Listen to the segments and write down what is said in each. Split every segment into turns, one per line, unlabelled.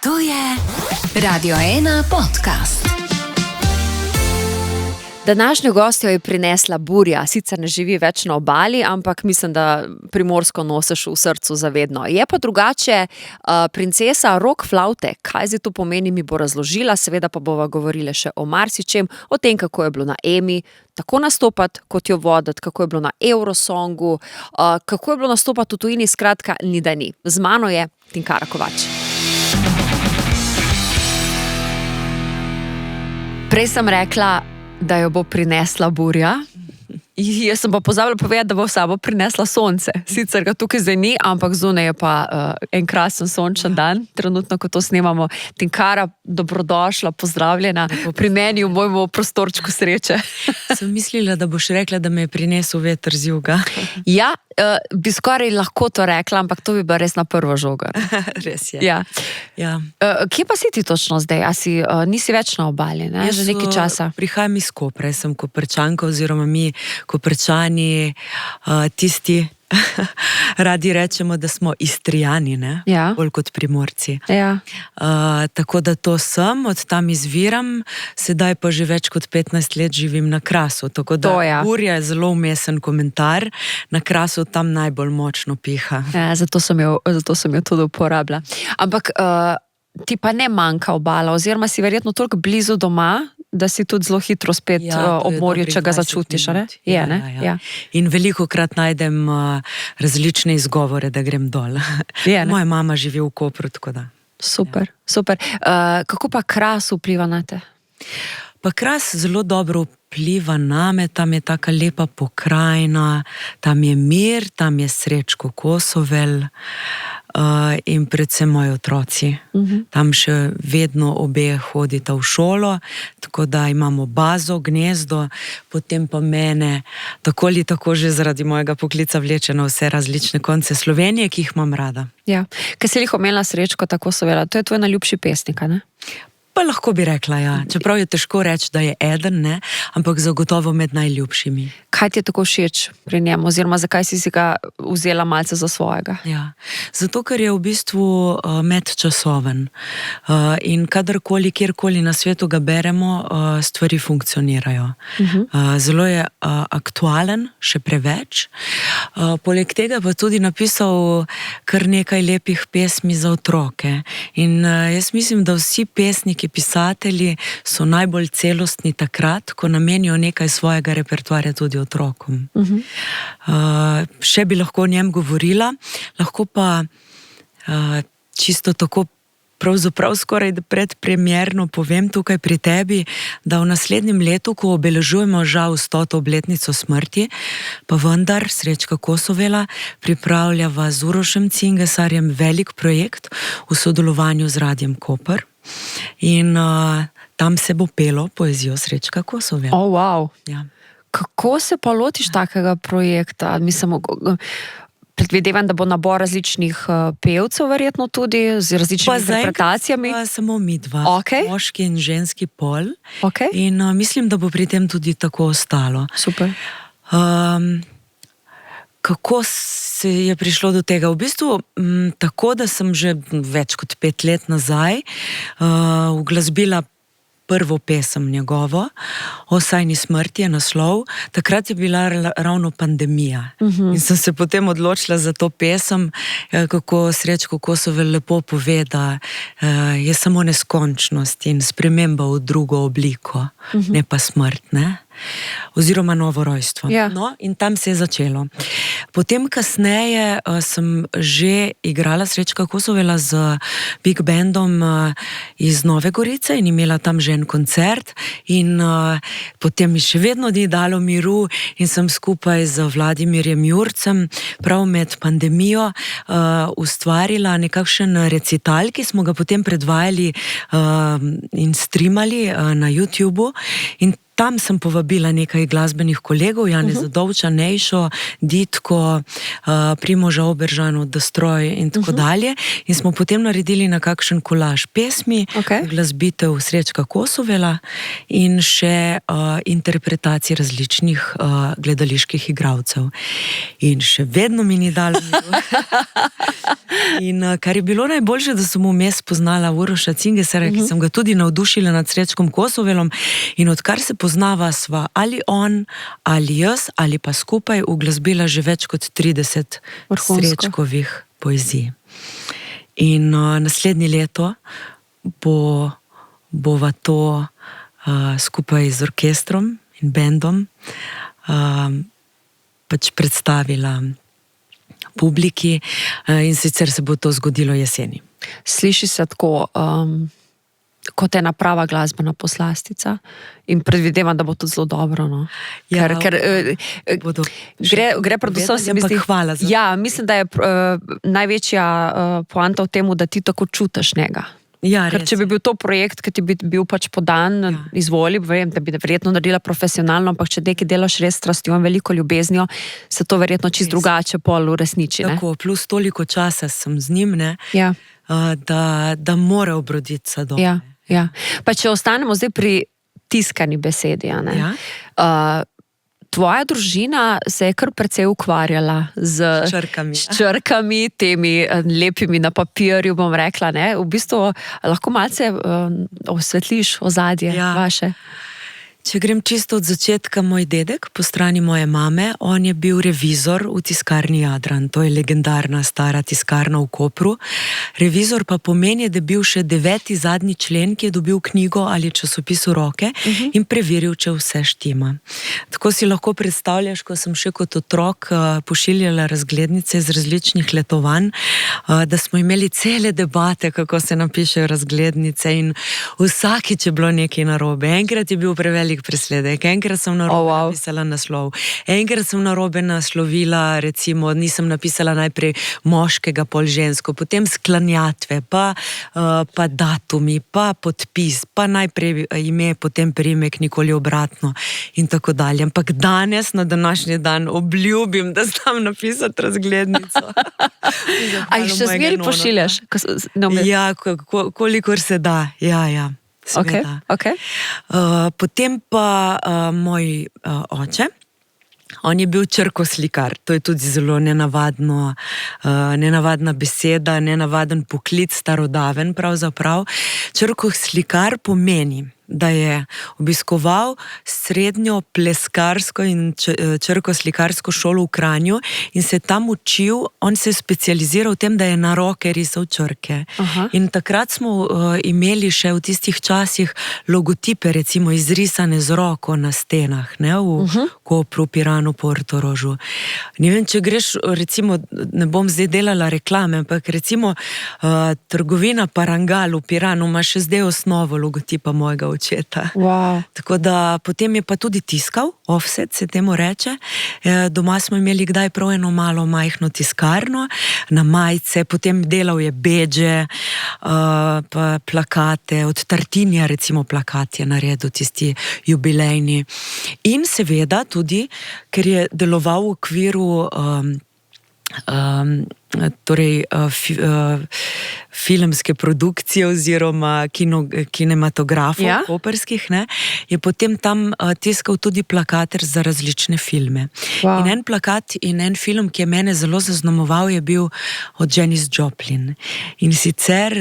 To je Radio 1 podcast.
Današnjo gostjo je prinesla burja, sicer ne živi več na obali, ampak mislim, da Primorsko nosiš v srcu zavedno. Je pa drugače princesa rock flavte. Kaj zdaj to pomeni, mi bo razložila, seveda pa bova govorila še o marsičem, o tem, kako je bilo na Emi, tako nastopati, kot jo voditi, kako je bilo na Eurosongu, kako je bilo nastopati v tujini, skratka, ni da ni. Z mano je Tinkara Kovač. Prej sem rekla, da jo bo prinesla burja. Jaz sem pa pozabila povedati, da bo v sabo prinesla sonce. Sicer ga tukaj zdaj ni, ampak zunaj je pa en krasen sončen dan, trenutno, ko to snemamo. Tinkara, dobrodošla, pozdravljena pri meni v mojem prostorčku sreče.
Sem mislila, da boš rekla, da me je prinesel veter z juga.
Ja, bi skoraj lahko to rekla, ampak to bi bila res na prvo žogo.
Res je.
Ja.
Ja.
Kje pa si ti točno zdaj? A nisi več na obali, ne? Že nekaj časa?
Prihajam iz Kopra, sem Koprčanka oziroma mi Koprčani, tisti, radi rečemo, da smo Istrijani, ne?
Ja.
Bolj kot Primorci.
Ja.
Tako da to sem, od tam izviram, sedaj pa že več kot 15 let živim na Krasu. Tako da burja je zelo umesen komentar, na Krasu tam najbolj močno piha.
Ja, zato sem jo tudi uporabila. Ampak ti pa ne manjka obala, oziroma si verjetno toliko blizu doma, da si tudi zelo hitro spet ob morju, če ga začutiš, ne?
Ja. In velikokrat najdem različne izgovore, da grem dol. Moja mama živi v Kopru, tako da.
Super. Kako pa Kras vpliva na te?
Pa Kras zelo dobro vpliva name, tam je taka lepa pokrajina, tam je mir, tam je Srečko Kosovel in predvsem moji otroci. Tam še vedno obe hodita v šolo, tako da imamo bazo, gnezdo, potem pa mene tako ali tako že zaradi mojega poklica vleče na vse različne konce Slovenije, ki jih imam rada.
Ja, kaj si omenila Srečko Kosovela, to je tvoj najljubši pesnik, ne?
Pa lahko bi rekla, ja. Čeprav je težko reči, da je eden, ne, ampak zagotovo med najljubšimi.
Kaj ti je tako všeč pri njemu, oziroma zakaj si ga vzela malce za svojega?
Ja, zato, ker je v bistvu medčasoven in kadarkoli, kjerkoli na svetu ga beremo, stvari funkcionirajo. Zelo je aktualen, še preveč. Poleg tega pa tudi napisal kar nekaj lepih pesmi za otroke. In jaz mislim, da vsi pesniki, pisatelji so najbolj celostni takrat, ko namenijo nekaj svojega repertoarja tudi otrokom. Še bi lahko o njem govorila, lahko pa čisto tako pravzaprav skoraj predpremierno povem tukaj pri tebi, da v naslednjem letu, ko obeležujemo žal 100. obletnico smrti, pa vendar Srečka Kosovela pripravljava z Urošem Cingesarjem velik projekt v sodelovanju z Radiem Koper. In tam se bo pelo poezijo Srečka Kosovela.
Wow.
Ja.
Kako se pa lotiš takega projekta? Mislim, predvidevam, da bo nabor različnih pevcev verjetno tudi, z različnimi interpretacijami.
Pa samo mi dva, moški in ženski pol. In mislim, da bo pri tem tudi tako ostalo.
Super.
Kako se je prišlo do tega? V bistvu tako, da sem že več kot 5 let nazaj uglasbila prvo pesem njegovo, O sajni smrti je naslov. Takrat je bila ravno pandemija. In sem se potem odločila za to pesem, kako Srečko Kosovel lepo pove, da je samo neskončnost in sprememba v drugo obliko, ne pa smrt, ne? Oziroma novo rojstvo. No, in tam se je začelo. Potem kasneje sem že igrala Srečka Kosovela z Big Bandom iz Nove Gorice in imela tam že en koncert in potem mi še vedno ni dalo miru in sem skupaj z Vladimirjem Jurcem prav med pandemijo ustvarila nekakšen recital, ki smo ga potem predvajali in streamali na YouTubeu in tam sem povabila nekaj glasbenih kolegov, Janeza Dovča, Nejšo, Ditko, Primoža Oberžano, Destroy in tako dalje. In smo potem naredili na kakšen kolaž pesmi, glasbitev Srečka Kosovela in še interpretacij različnih gledaliških igralcev. In še vedno mi ni dalo. In kar je bilo najboljše, da sem vmes poznala Uroša Cingesera, ki sem ga tudi navdušila nad Srečkom Kosovelom, in odkar se poznava sva ali on, ali jaz, ali pa skupaj uglasbila že več kot 30 Srečkovih poezij. In naslednje leto bova to skupaj z orkestrom in bendom pač predstavila publiki, in sicer se bo to zgodilo jeseni.
Sliši se tako kot ena prava glasbena poslastica in predvidevam, da bo to zelo dobro. No? Ker gre predvsem, se mi zdi,
hvala za to.
Ja, mislim, da je največja poanta v tem, da ti tako čutiš njega.
Ja,
ker če bi bil to projekt, ki ti bi bil pač podan, izvoli, vem, da bi verjetno naredila profesionalno, ampak če nekaj delaš res strastjo in veliko ljubeznijo, se to verjetno čist drugače pol uresniči.
Tako, plus toliko časa sem z njim, da mora obroditi sadove.
Ja. Pa če ostanemo zdaj pri tiskani besedi, tvoja družina se je kar precej ukvarjala z črkami, temi lepimi na papirju, bom rekla, ne? V bistvu lahko malce osvetliš ozadje vaše.
Če grem čisto od začetka, moj dedek, po strani moje mame, on je bil revizor v tiskarni Jadran. To je legendarna stara tiskarna v Kopru. Revizor pa pomeni, da je bil še 9. zadnji člen, ki je dobil knjigo ali časopis v roke in preveril, če vse štima. Tako si lahko predstavljaš, ko sem še kot otrok pošiljala razglednice iz različnih letovanj, da smo imeli cele debate, kako se napišejo razglednice, in vsakič je bilo nekaj narobe. Enkrat je bil prevelik presledek, enkrat sem narobe napisala naslov, enkrat sem narobe naslovila, recimo, nisem napisala najprej moškega, pol žensko, potem sklanjatve, pa datumi, pa podpis, pa najprej ime, potem priimek, nikoli obratno in tako dalje. Ampak danes, na današnji dan, obljubim, da znam napisati razglednico.
A jih še zmeri pošiljaš?
Ja, kolikor se da, ja.
Okay.
Potem pa moj oče, on je bil črkoslikar. To je tudi zelo nenavadna beseda, nenavaden poklic, starodaven pravzaprav. Črkoslikar pomeni, da je obiskoval srednjo pleskarsko in črkoslikarsko šolo v Kranju in se tam učil, on se je specializiral v tem, da je na roke risal črke. In takrat smo imeli še v tistih časih logotipe, recimo izrisane z roko na stenah, v Kopru, Piranu, Portorožu. Ne vem, če greš, recimo, ne bom zdaj delala reklame, ampak recimo trgovina Parangal v Piranu ima še zdaj osnovo logotipa mojega očeta.
Wow.
Tako da potem je pa tudi tiskal, offset se temu reče. Doma smo imeli kdaj prav eno malo majhno tiskarno, na majice, potem delal je bedže, pa plakate, od Tartinija recimo plakat je naredil, tisti jubilejni. In seveda tudi, ker je deloval v okviru filmske produkcije oziroma kinematografov koperskih, je potem tam tiskal tudi plakate za različne filme.
Wow.
In en plakat in en film, ki je mene zelo zaznamoval, je bil od Janis Joplin. In sicer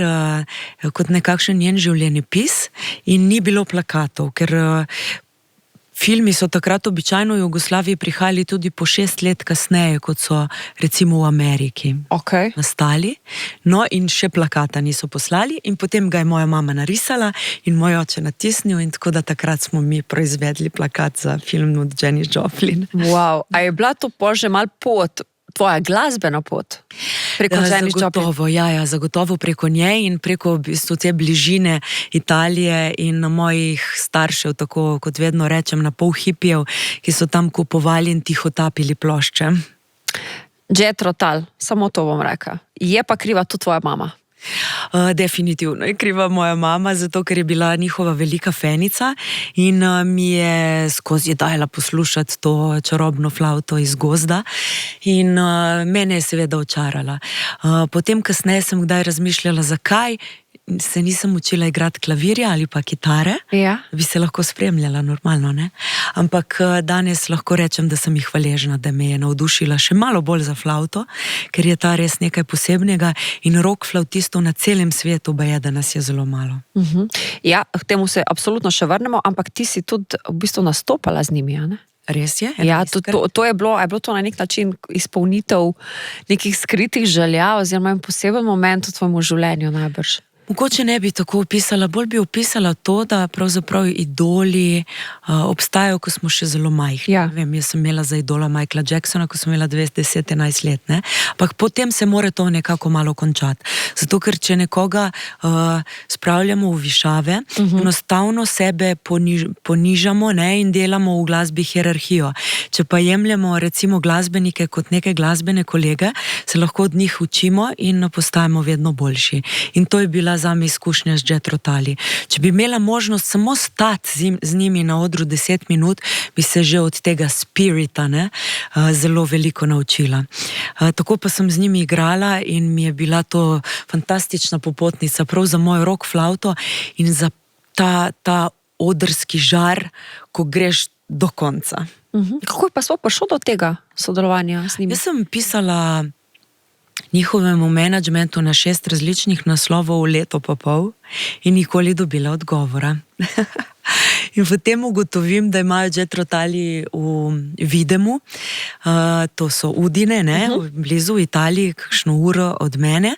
kot nekakšen njen življenjepis, in ni bilo plakatov, ker filmi so takrat običajno v Jugoslaviji prihajali tudi po 6 let kasneje, kot so recimo v Ameriki nastali. No, in še plakata niso poslali, in potem ga je moja mama narisala in moj oče natisnil, in tako da takrat smo mi proizvedli plakat za film od Janis Joplin.
Wow. A je bila to pol že mal pot, tvoja glasbena pot? Preko Janis Joplin?
Zagotovo preko njej in preko v bistvu te bližine Italije in mojih staršev, tako kot vedno rečem, na pol hipijev, ki so tam kupovali in tihotapili plošče.
Jethro Tull, samo to bom rekla. Je pa kriva tudi tvoja mama.
Definitivno je kriva moja mama, zato ker je bila njihova velika fenica in mi je skozi dajala poslušati to čarobno flavto iz gozda in mene je seveda očarala. Potem kasneje sem kdaj razmišljala, zakaj se nisem učila igrati klavirja ali pa kitare, bi se lahko spremljala normalno, ne? Ampak danes lahko rečem, da sem jih hvaležna, da me je navdušila še malo bolj za flavto, ker je ta res nekaj posebnega in rock flautistov na celem svetu baje, da nas je zelo malo.
Ja, k temu se absolutno še vrnemo, ampak ti si tudi v bistvu nastopala z njimi, a ne?
Res je?
Ja, to je bilo to na nek način izpolnitev nekih skritih želja oziroma en poseben moment v tvojem življenju najbrž.
Mogoče ne bi tako opisala, bolj bi opisala to, da pravzaprav idoli obstajajo, ko smo še zelo majhni.
Ja.
Vem, jaz sem imela za idola Michaela Jacksona, ko sem imela 10-11 let, ne? Ampak potem se mora to nekako malo končati. Zato, ker če nekoga spravljamo v višave, enostavno sebe ponižamo, ne? In delamo v glasbi hierarhijo. Če pa jemljemo recimo glasbenike kot neke glasbene kolege, se lahko od njih učimo in postajamo vedno boljši. In to je bila zame izkušnja z Jethro Tully. Če bi imela možnost samo stati z njimi na odru 10 minut, bi se že od tega spirita, ne, zelo veliko naučila. Tako pa sem z njimi igrala in mi je bila to fantastična popotnica prav za mojo rock flauto in za ta odrski žar, ko greš do konca.
Kako je pa sploh prišel do tega sodelovanja z njimi?
Jaz sem pisala njihovemu menedžmentu na 6 različnih naslovov leto pa pol in nikoli dobila odgovora. In potem ugotovim, da imajo Jethro Tully v Videmu, to so Udine, ne, blizu v Italiji, kakšno uro od mene,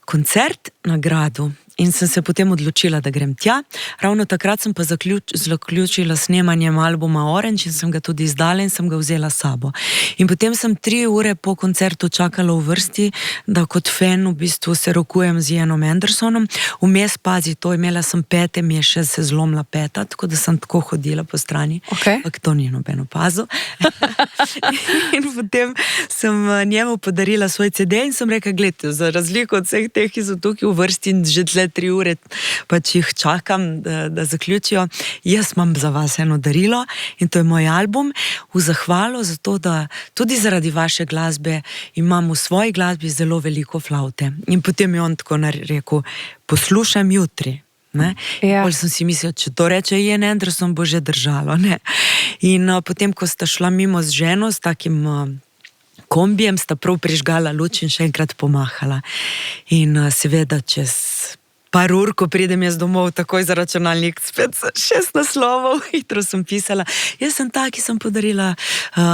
koncert na gradu. In sem se potem odločila, da grem tja. Ravno takrat sem pa zaključila snemanjem albuma Orange in sem ga tudi izdala in sem ga vzela s sabo. In potem sem 3 ure po koncertu čakala v vrsti, da kot fan v bistvu se rokujem z Ianom Andersonom. Vmes, pazi, to imela sem pete, mi je še se zlomila peta, tako da sem tako hodila po strani. Ampak to ni noben opazil. In potem sem njemu podarila svoj CD in sem rekla, gledajte, za razliko od vseh teh, ki so tukaj v vrsti in že tle 3 ure pač jih čakam, da zaključijo. Jaz imam za vas eno darilo in to je moj album v zahvalo za to, da tudi zaradi vaše glasbe imam v svoji glasbi zelo veliko flaute. In potem je on tako rekel, poslušam jutri. Bolj sem si mislila, če to reče Ian Anderson, bo že držalo. Ne? In potem, ko sta šla mimo z ženo, s takim kombijem, sta prav prižgala luč in še enkrat pomahala. In seveda čez par ur, ko pridem jaz domov, takoj za računalnik, spet 6 naslovov, hitro sem pisala. Jaz sem ta, ki sem podarila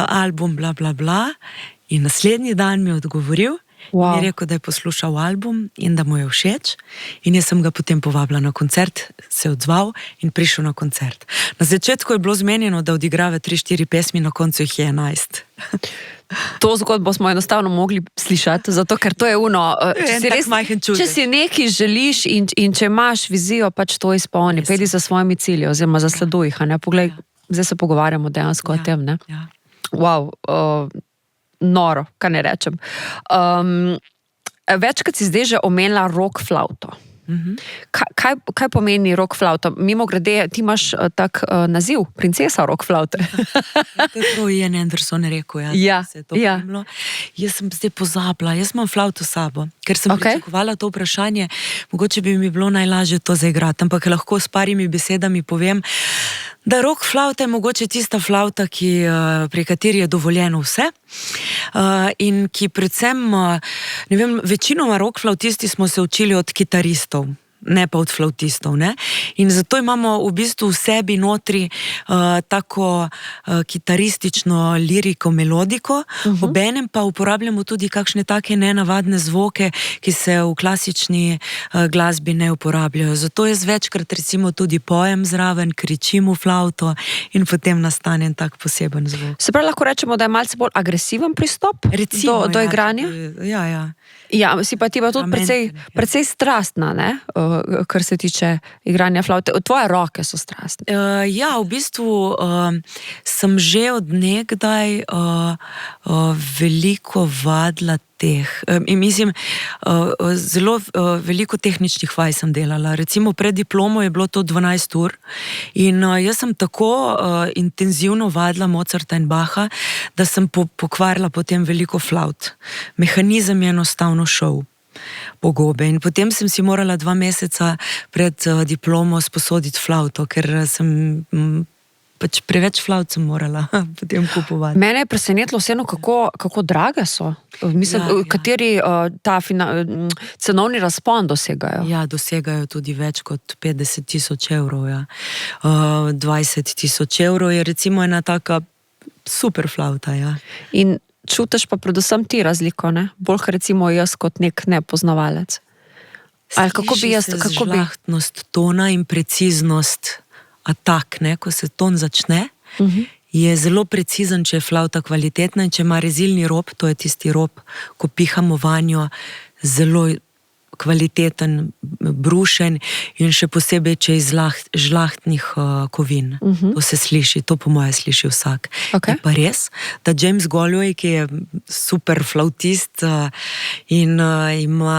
album, bla, bla, bla. In naslednji dan mi je odgovoril, in je rekel, da je poslušal album in da mu je všeč. In jaz sem ga potem povabila na koncert, se odzval in prišel na koncert. Na začetku je bilo zmenjeno, da odigrava 3-4 pesmi, na koncu jih je 11.
To zgodbo smo enostavno mogli slišati, zato ker to je če si nekaj želiš in če imaš vizijo, pač to izpolni, pedi za svojimi cilji oziroma zasleduj jih, ne? Poglej, zdaj se pogovarjamo dejansko o tem, ne? Wow, noro, kaj ne rečem. Večkrat si zdaj že omenila rock flauto. Kaj pomeni rock flauta? Mimo grede, ti imaš tak naziv, princesa rock flaute.
To je prav Ian Anderson rekel, se je to pomembno. Jaz sem zdaj pozabila, jaz imam flauto s sabo, ker sem pričakovala to vprašanje, mogoče bi mi bilo najlažje to zaigrati, ampak lahko s parimi besedami povem, da rock flauta je mogoče tista flauta, pri kateri je dovoljeno vse in ki predvsem, ne vem, večinoma rock flautisti smo se učili od kitaristov, ne pa od flautistov, ne? In zato imamo v bistvu v sebi notri tako kitaristično liriko, melodiko, obenem pa uporabljamo tudi kakšne take nenavadne zvoke, ki se v klasični glasbi ne uporabljajo. Zato jaz večkrat recimo tudi pojem zraven, kričim v flauto in potem nastane tak poseben zvok.
Se pravi, lahko rečemo, da je malce bolj agresiven pristop do igranja? Ja, si pa ti pa tudi precej strastna, ne? Kar se tiče igranja flaute. Tvoje roke so strastne.
Ja, v bistvu sem že od nekdaj veliko vadila In mislim, zelo veliko tehničnih vaj sem delala. Recimo pred diplomo je bilo to 12 ur in jaz sem tako intenzivno vadila Mozarta in Bacha, da sem pokvarila potem veliko flavt. Mehanizem je enostavno šel po gobe in potem sem si morala 2 meseca pred diplomo sposoditi flavto, ker sem pač preveč flavt sem morala potem kupovati.
Mene je presenetilo vseeno, kako drage so. Mislim, kateri cenovni razpon dosegajo.
Ja, dosegajo tudi več kot 50,000 evrov. Ja. 20,000 evrov je recimo ena taka super flavta. Ja.
In čutiš pa predvsem ti razliko, ne? Bolj recimo jaz kot nek nepoznavalec. Ali kako bi jaz...
Žlahtnost tona in preciznost atak, ne, ko se ton začne, je zelo precizen, če je flavta kvalitetna in če ima rezilni rob, to je tisti rob, ko pihamo vanjo, zelo kvaliteten, brušen in še posebej, če je iz žlahtnih kovin. To se sliši, to po moje sliši vsak.
Okay.
Je pa res, da James Galway, ki je super flautist in ima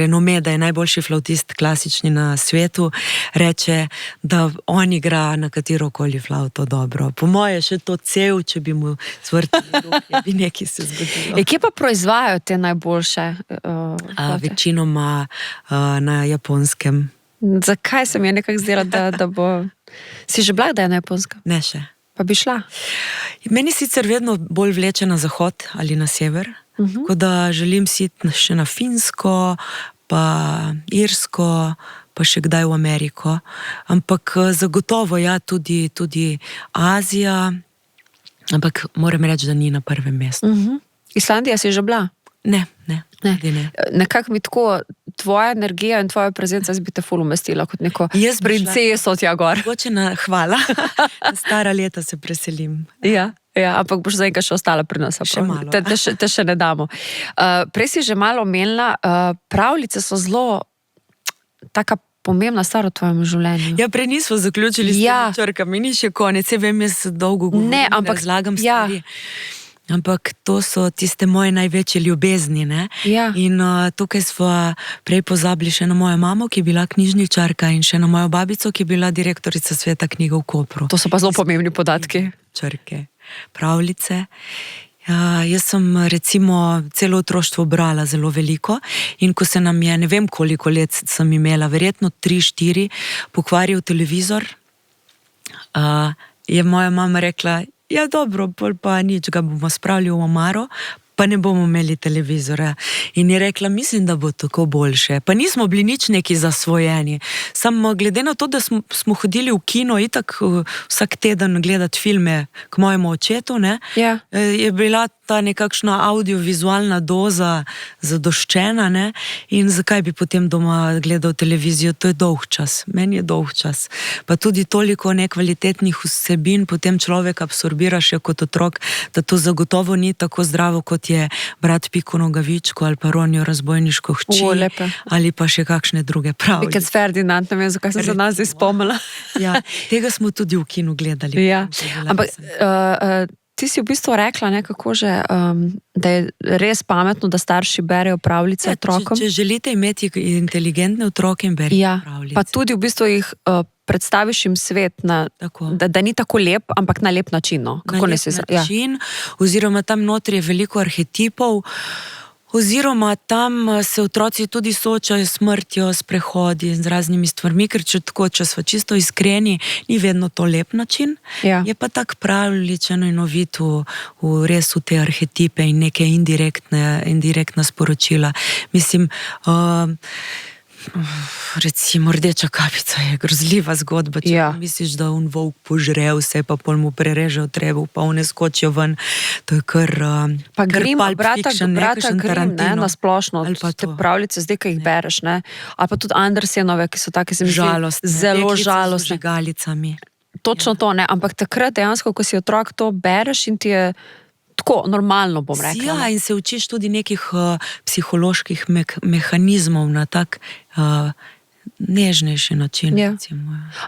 renome, da je najboljši flautist klasični na svetu, reče, da on igra na katerokoli flauto dobro. Po moje še to cel, če bi mu zvrtili roke, bi nekaj se zgodilo.
Kje pa proizvajajo te najboljše
večinoma na Japonskem.
Zakaj se mi je nekako zdela, da bo... Si že bila, da je na Japonskem?
Ne še.
Pa bi šla?
Meni sicer vedno bolj vleče na zahod ali na sever, tako da želim si še na Finsko, pa Irsko, pa še kdaj v Ameriko. Ampak zagotovo ja, tudi Azija, ampak moram reči, da ni na prvem mestu.
Islandija si že bila?
Ne.
Nekako mi tako tvoja energija in tvoja prezenca bi te ful umestila kot neko princeso tja gor.
Hvala. Stara leta se preselim.
Ja, ampak boš zdaj še ostala pri nas.
Še malo.
Te še ne damo. Prej si že malo omenila, pravljice so zelo taka pomembna stvar v tvojem življenju.
Ja, prej nismo zaključili s temi črkami, ni še konec, vem, jaz dolgo govorim, razlagam stvari. Ampak to so tiste moje največje ljubezni, ne?
Ja.
In tukaj smo prej pozabili še na mojo mamo, ki je bila knjižničarka in še na mojo babico, ki je bila direktorica Sveta knjiga v Kopru.
To so pa zelo pomembni podatki.
Črke, pravljice. Jaz sem recimo celo otroštvo brala zelo veliko in ko se nam je, ne vem koliko let sem imela, verjetno 3-4, pokvaril televizor, je moja mama rekla, ja dobro, pa nič, ga bomo spravili v omaro, pa ne bomo imeli televizora. In je rekla, mislim, da bo tako boljše. Pa nismo bili nič neki zasvojeni. Samo glede na to, da smo hodili v kino itak vsak teden gledati filme k mojemu očetu, ne, je bila ta nekakšna audiovizualna doza zadoščena, ne, in zakaj bi potem doma gledal televizijo, to je dolg čas, meni je dolg čas. Pa tudi toliko nekvalitetnih vsebin potem človek absorbira še kot otrok, da to zagotovo ni tako zdravo, kot je Brat Piko Nogavičko ali pa Ronjo razbojniško hči, ali pa še kakšne druge pravljice.
Pikec Ferdinand, ne vem, zakaj sem se nas izpomnila.
Ja, tega smo tudi v kinu gledali.
Ja. Ampak ti si v bistvu rekla nekako že, da je res pametno, da starši berejo pravljice otrokom.
Če želite imeti inteligentne otroke in berite pravljice.
Pa tudi v bistvu jih predstaviš jim svet, da ni tako lep, ampak na lep način. No?
Na lep način, oziroma tam notri je veliko arhetipov, oziroma tam se otroci tudi soočajo s smrtjo, s prehodi, z raznimi stvarmi, ker če smo čisto iskreni, ni vedno to lep način.
Ja.
Je pa tak pravličen in ovit res v te arhetipe in neke indirektna sporočila. Mislim, recimo Rdeča kapica je grozljiva zgodba, če misliš, da on volk požre vse, pa pol mu prereže v trebuh, pa one skočijo ven, to je kar
pa Grimm, brata Grimm, ne, na splošno, te pravljice zdaj, ki jih bereš, ne, ali pa tudi Andersenove, ki so take, se mi zdi, zelo žalostne.
Galicami.
Točno to, ne, ampak takrat dejansko, ko si otrok, to bereš in ti je tako normalno, bom rekla.
Ja, in se učiš tudi nekih psiholoških mehanizmov na tak nežnejši način.
Ja.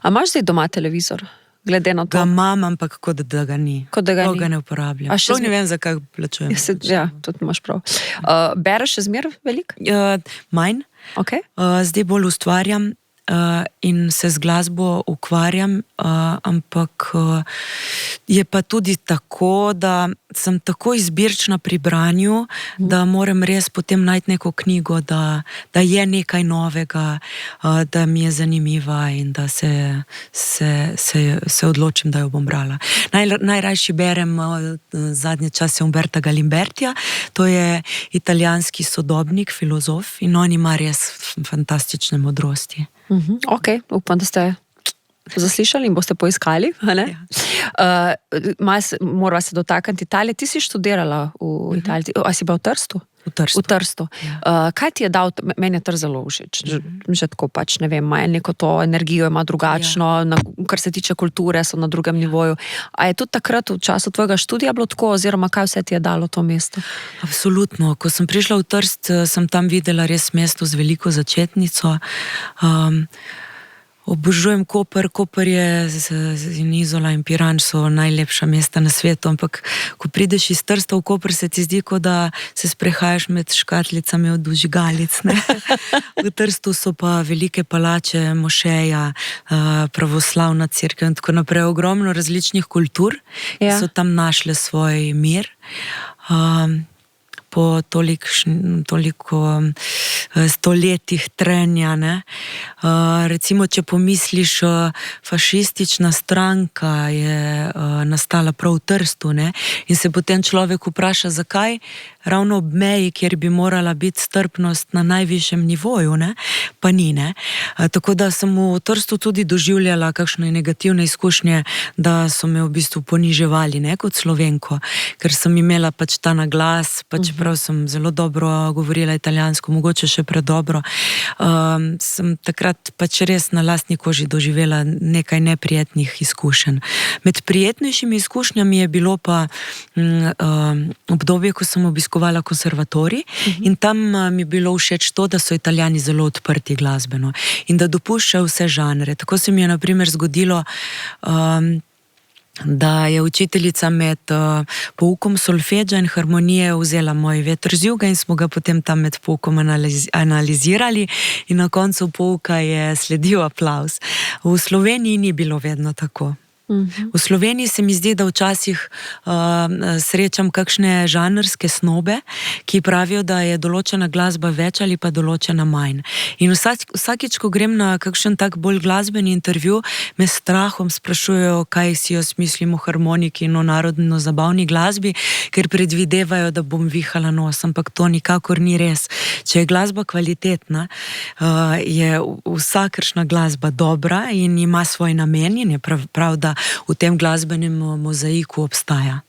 A imaš zdaj doma televizor? glede na to?
Ga imam, ampak kot da ga ni.
Kot da ga ni.
Ga ne uporabljam.
A še
Ne vem, zakaj plačujem.
Ja, tudi imaš prav. Bereš še zmer veliko?
Manj.
Okay.
Zdaj bolj ustvarjam in se z glasbo ukvarjam, ampak je pa tudi tako, da sem tako izbirčna pri branju, da moram res potem najti neko knjigo, da je nekaj novega, da mi je zanimiva in da se odločim, da jo bom brala. Najrajši berem zadnje čase Umberta Galimbertija, to je italijanski sodobnik, filozof in on ima res fantastične modrosti.
Ok, upam, da ste zaslišali in boste poiskali. Morava se dotakniti Italije. Ti si študirala v Italiji, a si bila v Trstu? V Trstu. Ja. Kaj ti je dal, meni je Trst zelo všeč, že tako pač, ne vem, ima neko to energijo, ima drugačno, kar se tiče kulture, so na drugem nivoju. A je tudi takrat v času tvojega študija bilo tako, oziroma kaj vse ti je dalo to mesto? Absolutno. Ko sem prišla v Trst, sem tam videla res mesto z veliko začetnico. Obožujem Koper. Koper je in Izola in Piran so najlepša mesta na svetu, ampak ko prideš iz Trsta v Koper, se ti zdi, kot da se sprehajaš med škatlicami od vžigalic. V Trstu so pa velike palače, mošeja, pravoslavna cerkev in tako naprej, ogromno različnih kultur, ki so tam našle svoj mir. Po toliko stoletjih trenja. Recimo, če pomisliš, fašistična stranka je nastala prav v Trstu, ne? In se potem človek vpraša, zakaj ravno ob meji, kjer bi morala biti strpnost na najvišjem nivoju, ne? Pa ni, ne? Tako da sem v Trstu tudi doživljala kakšne negativne izkušnje, da so me v bistvu poniževali, ne, kot Slovenko, ker sem imela pač ta naglas, pač prav sem zelo dobro govorila italijansko, mogoče še predobro. Sem takrat pač res na lastni koži doživela nekaj neprijetnih izkušenj. Med prijetnejšimi izkušnjami je bilo pa obdobje, ko sem obiskovala konservatorij in tam mi je bilo všeč to, da so Italijani zelo odprti glasbeno in da dopuščajo vse žanre. Tako se mi je na primer zgodilo, da je učiteljica med poukom solfeđa in harmonije vzela moj veter z juga in smo ga potem tam med poukom analizirali in na koncu pouka je sledil aplavz. V Sloveniji ni bilo vedno tako. V Sloveniji se mi zdi, da včasih srečam kakšne žanrske snobe, ki pravijo, da je določena glasba več ali pa določena manj. In vsakič, ko grem na kakšen tak bolj glasbeni intervju, me s strahom sprašujejo, kaj si jaz mislim o harmoniki in o narodno-zabavni glasbi, ker predvidevajo, da bom vihala nos, ampak to nikakor ni res. Če je glasba kvalitetna, je vsakršna glasba dobra in ima svoj namen in je prav, da v tem glasbenem mozaiku obstaja.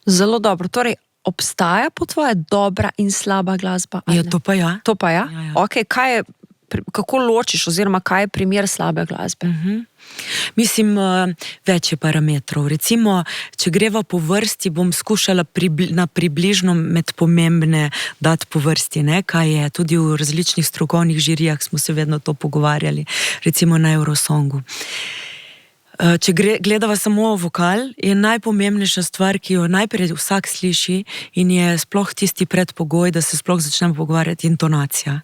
Zelo dobro. Torej, obstaja po tvoje dobra in slaba glasba? Ja, to pa ja. To pa ja? Ja. Okay, kako ločiš oziroma kaj je primer slabe glasbe? Mislim, več je parametrov. Recimo, če greva po vrsti, bom skušala na približno med pomembne dati po vrsti, ne? Kaj je. Tudi v različnih strokovnih žirijah smo se vedno to pogovarjali. Recimo na Eurosongu. Če gledava samo vokal, je najpomembnejša stvar, ki jo najprej vsak sliši in je sploh tisti predpogoj, da se sploh začnemo pogovarjati, intonacija.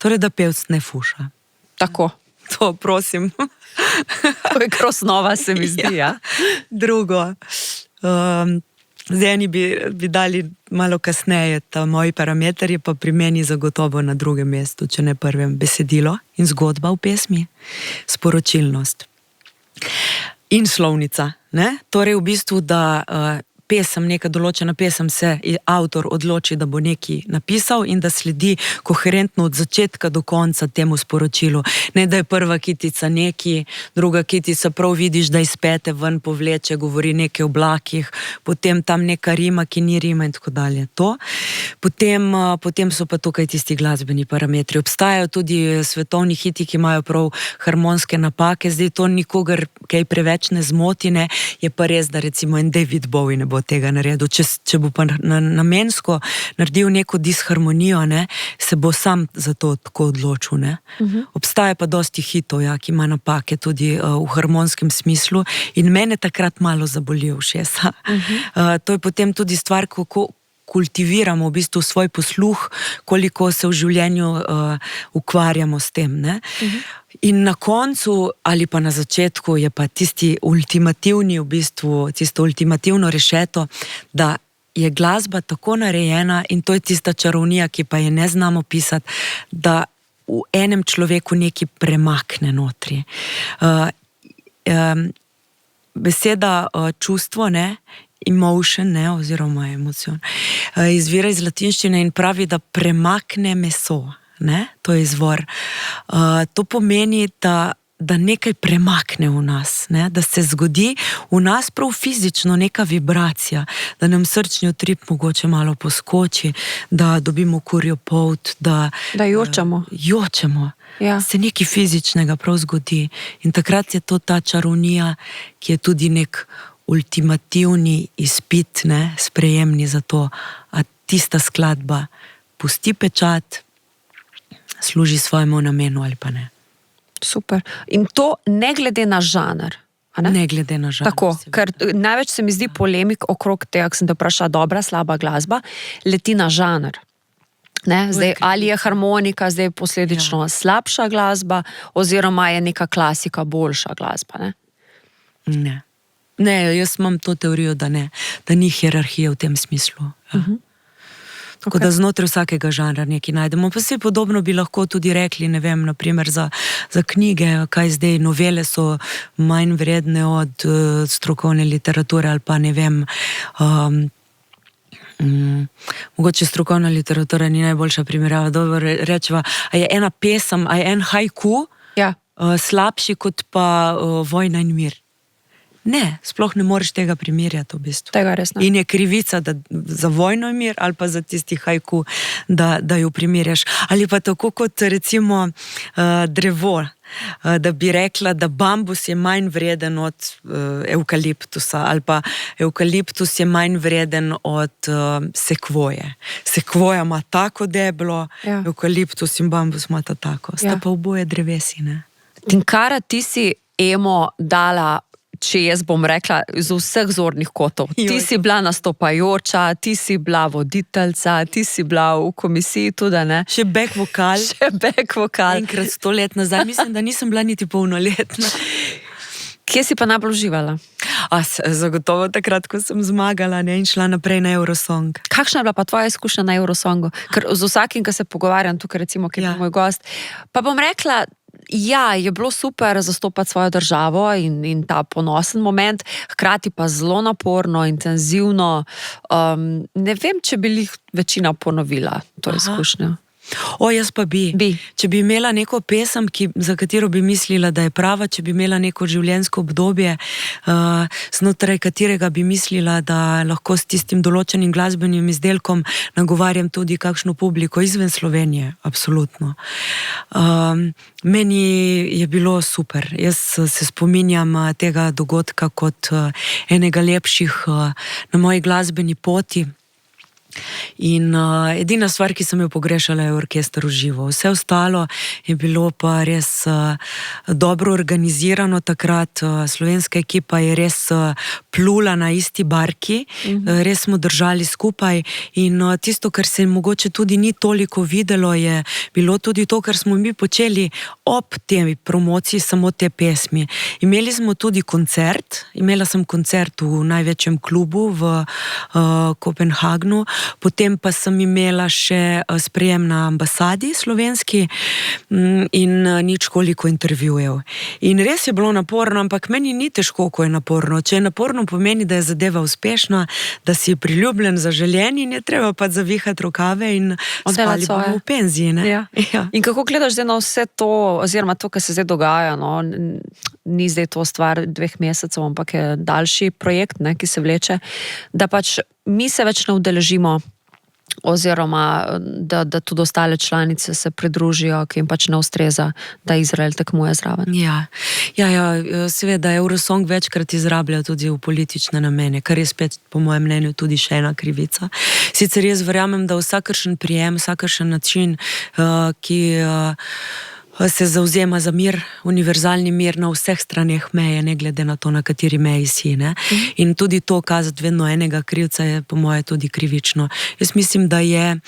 Torej, da pevc ne fuša. Tako. To, prosim. To je krosnova, se mi zdi, ja. Drugo. Zdaj eni bi dali malo kasneje, ta moji parametri, pa pri meni zagotovo na drugem mestu, če ne prvem, besedilo in zgodba v pesmi, sporočilnost. In slovnica, ne? Torej v bistvu, da pesem, neka določena pesem se avtor odloči, da bo nekaj napisal in da sledi koherentno od začetka do konca temu sporočilu. Ne, da je prva kitica neki, druga kitica prav vidiš, da iz pete ven povleče, govori nekaj o oblakih, potem tam neka rima, ki ni rima in tako dalje. To. Potem so pa tukaj tisti glasbeni parametri. Obstajajo tudi svetovni hiti, ki imajo prav harmonske napake, zdaj to nikogar kaj preveč ne zmoti, ne? Je pa res, da recimo en David Bowie ne bo
bo tega naredil. Če bo pa namensko naredil neko disharmonijo, ne, se bo sam za to tako odločil. Ne. Obstaja pa dosti hitov, ja, ki ima napake tudi v harmonskem smislu in mene takrat malo zaboli ušesa. To je potem tudi stvar, kako kultiviramo v bistvu svoj posluh, koliko se v življenju ukvarjamo s tem. Ne? In na koncu ali pa na začetku je pa tisti ultimativni, v bistvu, tisto ultimativno rešeto, da je glasba tako narejena in to je tista čarovnija, ki pa je ne znamo pisati, da v enem človeku nekaj premakne notri. Beseda čustvo, ne, emotion, ne, oziroma emocion, izvira iz latinščine in pravi, da premakne meso, ne, to je izvor. To pomeni, da nekaj premakne v nas, ne, da se zgodi v nas prav fizično neka vibracija, da nam srčni utrip mogoče malo poskoči, da dobimo kurjo polt, da
jočemo. Ja.
Se nekaj fizičnega prav zgodi. In takrat je to ta čarovnija, ki je tudi nek ultimativni izpit, ne, sprejemni za to, a tista skladba pusti pečat, služi svojemu namenu ali pa ne.
Super. In to ne glede na žanr.
Ne glede na žanr.
Tako, ker največ se mi zdi polemik okrog tega, ko sem te vprašala, dobra, slaba glasba, leti na žanr. Ne, zdaj, ali je harmonika zdaj posledično slabša glasba, oziroma je neka klasika boljša glasba, ne?
Ne, jaz imam to teorijo, da ne, da ni hierarhije v tem smislu. Ja. Tako da znotraj vsakega žanra nekaj najdemo. Pa se podobno bi lahko tudi rekli, ne vem, naprimer za knjige, kaj zdaj, novele so manj vredne od strokovne literature ali pa ne vem, mogoče strokovna literatura ni najboljša primerjava. Dobro rečeva, a je ena pesem, a je en haiku slabši kot pa Vojna in mir? Ne, sploh ne moreš tega primerjati v bistvu.
Tega res ne.
In je krivica za Vojno in mir ali pa za tisti haiku, da jo primerjaš. Ali pa tako kot recimo drevo, da bi rekla, da bambus je manj vreden od evkaliptusa ali pa evkaliptus je manj vreden od sekvoje. Sekvoja ima tako deblo, evkaliptus in bambus ima tako. Sta pa oboje drevesi, ne?
Tinkara, ti si emo dala, če jaz bom rekla, z vseh zornih kotov. Ti si bila nastopajoča, ti si bila voditeljca, ti si bila v komisiji tudi, ne?
Še back vokal. Enkrat 100 let nazaj, mislim, da nisem bila niti polnoletna.
Kje si pa najbolj uživala?
Zagotovo takrat, ko sem zmagala, ne, in šla naprej na Eurosong.
Kakšna je bila pa tvoja izkušnja na Eurosongu? Ker z vsakim, ko se pogovarjam tukaj, recimo, ki je moj gost, pa bom rekla, ja, je bilo super zastopati svojo državo in ta ponosen moment, hkrati pa zelo naporno, intenzivno. Ne vem, če bi jih večina ponovila to izkušnjo.
Jaz pa bi. Če bi imela neko pesem, za katero bi mislila, da je prava, če bi imela neko življenjsko obdobje, znotraj katerega bi mislila, da lahko s tistim določenim glasbenim izdelkom nagovarjam tudi kakšno publiko izven Slovenije, absolutno. Meni je bilo super. Jaz se spominjam tega dogodka kot enega lepših na moji glasbeni poti. In edina stvar, ki sem jo pogrešala, je orkester v živo. Vse ostalo je bilo pa res dobro organizirano takrat. Slovenska ekipa je res plula na isti barki, res smo držali skupaj in tisto, kar se mogoče tudi ni toliko videlo, je bilo tudi to, kar smo mi počeli ob tej promociji samo te pesmi. Imeli smo tudi koncert, imela sem koncert v največjem klubu v Kopenhagnu, potem pa sem imela še sprejem na ambasadi slovenski in nič koliko intervjujev. In res je bilo naporno, ampak meni ni težko, ko je naporno. Če je naporno, pomeni, da je zadeva uspešna, da si priljubljen, zaželjen in je treba pa zavihati rokave in spali bomo v penziji. Ne?
Ja. In kako gledaš zdaj na vse to, oziroma to, kar se zdaj dogaja, no? Ni zdaj to stvar 2 mesecev, ampak je daljši projekt, ne, ki se vleče, da pač mi se več ne udeležimo oziroma da tudi ostale članice se pridružijo, ki jim pač ne ustreza, da Izrael tekmuje zraven.
Ja, seveda Eurosong večkrat izrablja tudi v politične namene, kar je spet po mojem mnenju tudi še ena krivica. Sicer jaz verjamem, da vsakršen prijem, vsakršen način, ki se zavzema za mir, univerzalni mir na vseh straneh meje, ne glede na to, na kateri meji si. Ne? In tudi to kazati vedno enega krivca je po moje tudi krivično. Jaz mislim, da je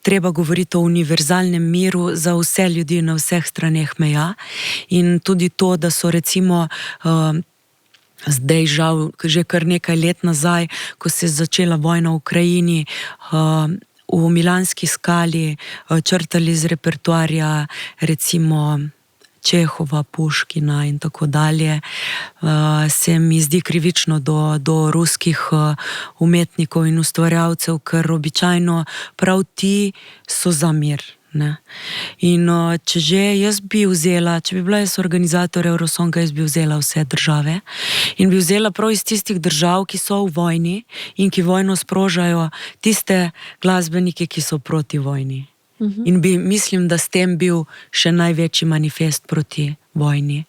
treba govoriti o univerzalnem miru za vse ljudi na vseh straneh meja in tudi to, da so recimo zdaj žal že kar nekaj let nazaj, ko se je začela vojna v Ukrajini, v Milanski skali črtali iz repertoarja recimo Čehova, Puškina in tako dalje, se mi zdi krivično do ruskih umetnikov in ustvarjalcev, ker običajno prav ti so za mir. Ne? In če že jaz bi vzela, če bi bila jaz organizator Eurosonga, jaz bi vzela vse države in bi vzela prav iz tistih držav, ki so v vojni in ki vojno sprožajo, tiste glasbenike, ki so proti vojni. In mislim, da s tem bil še največji manifest proti vojni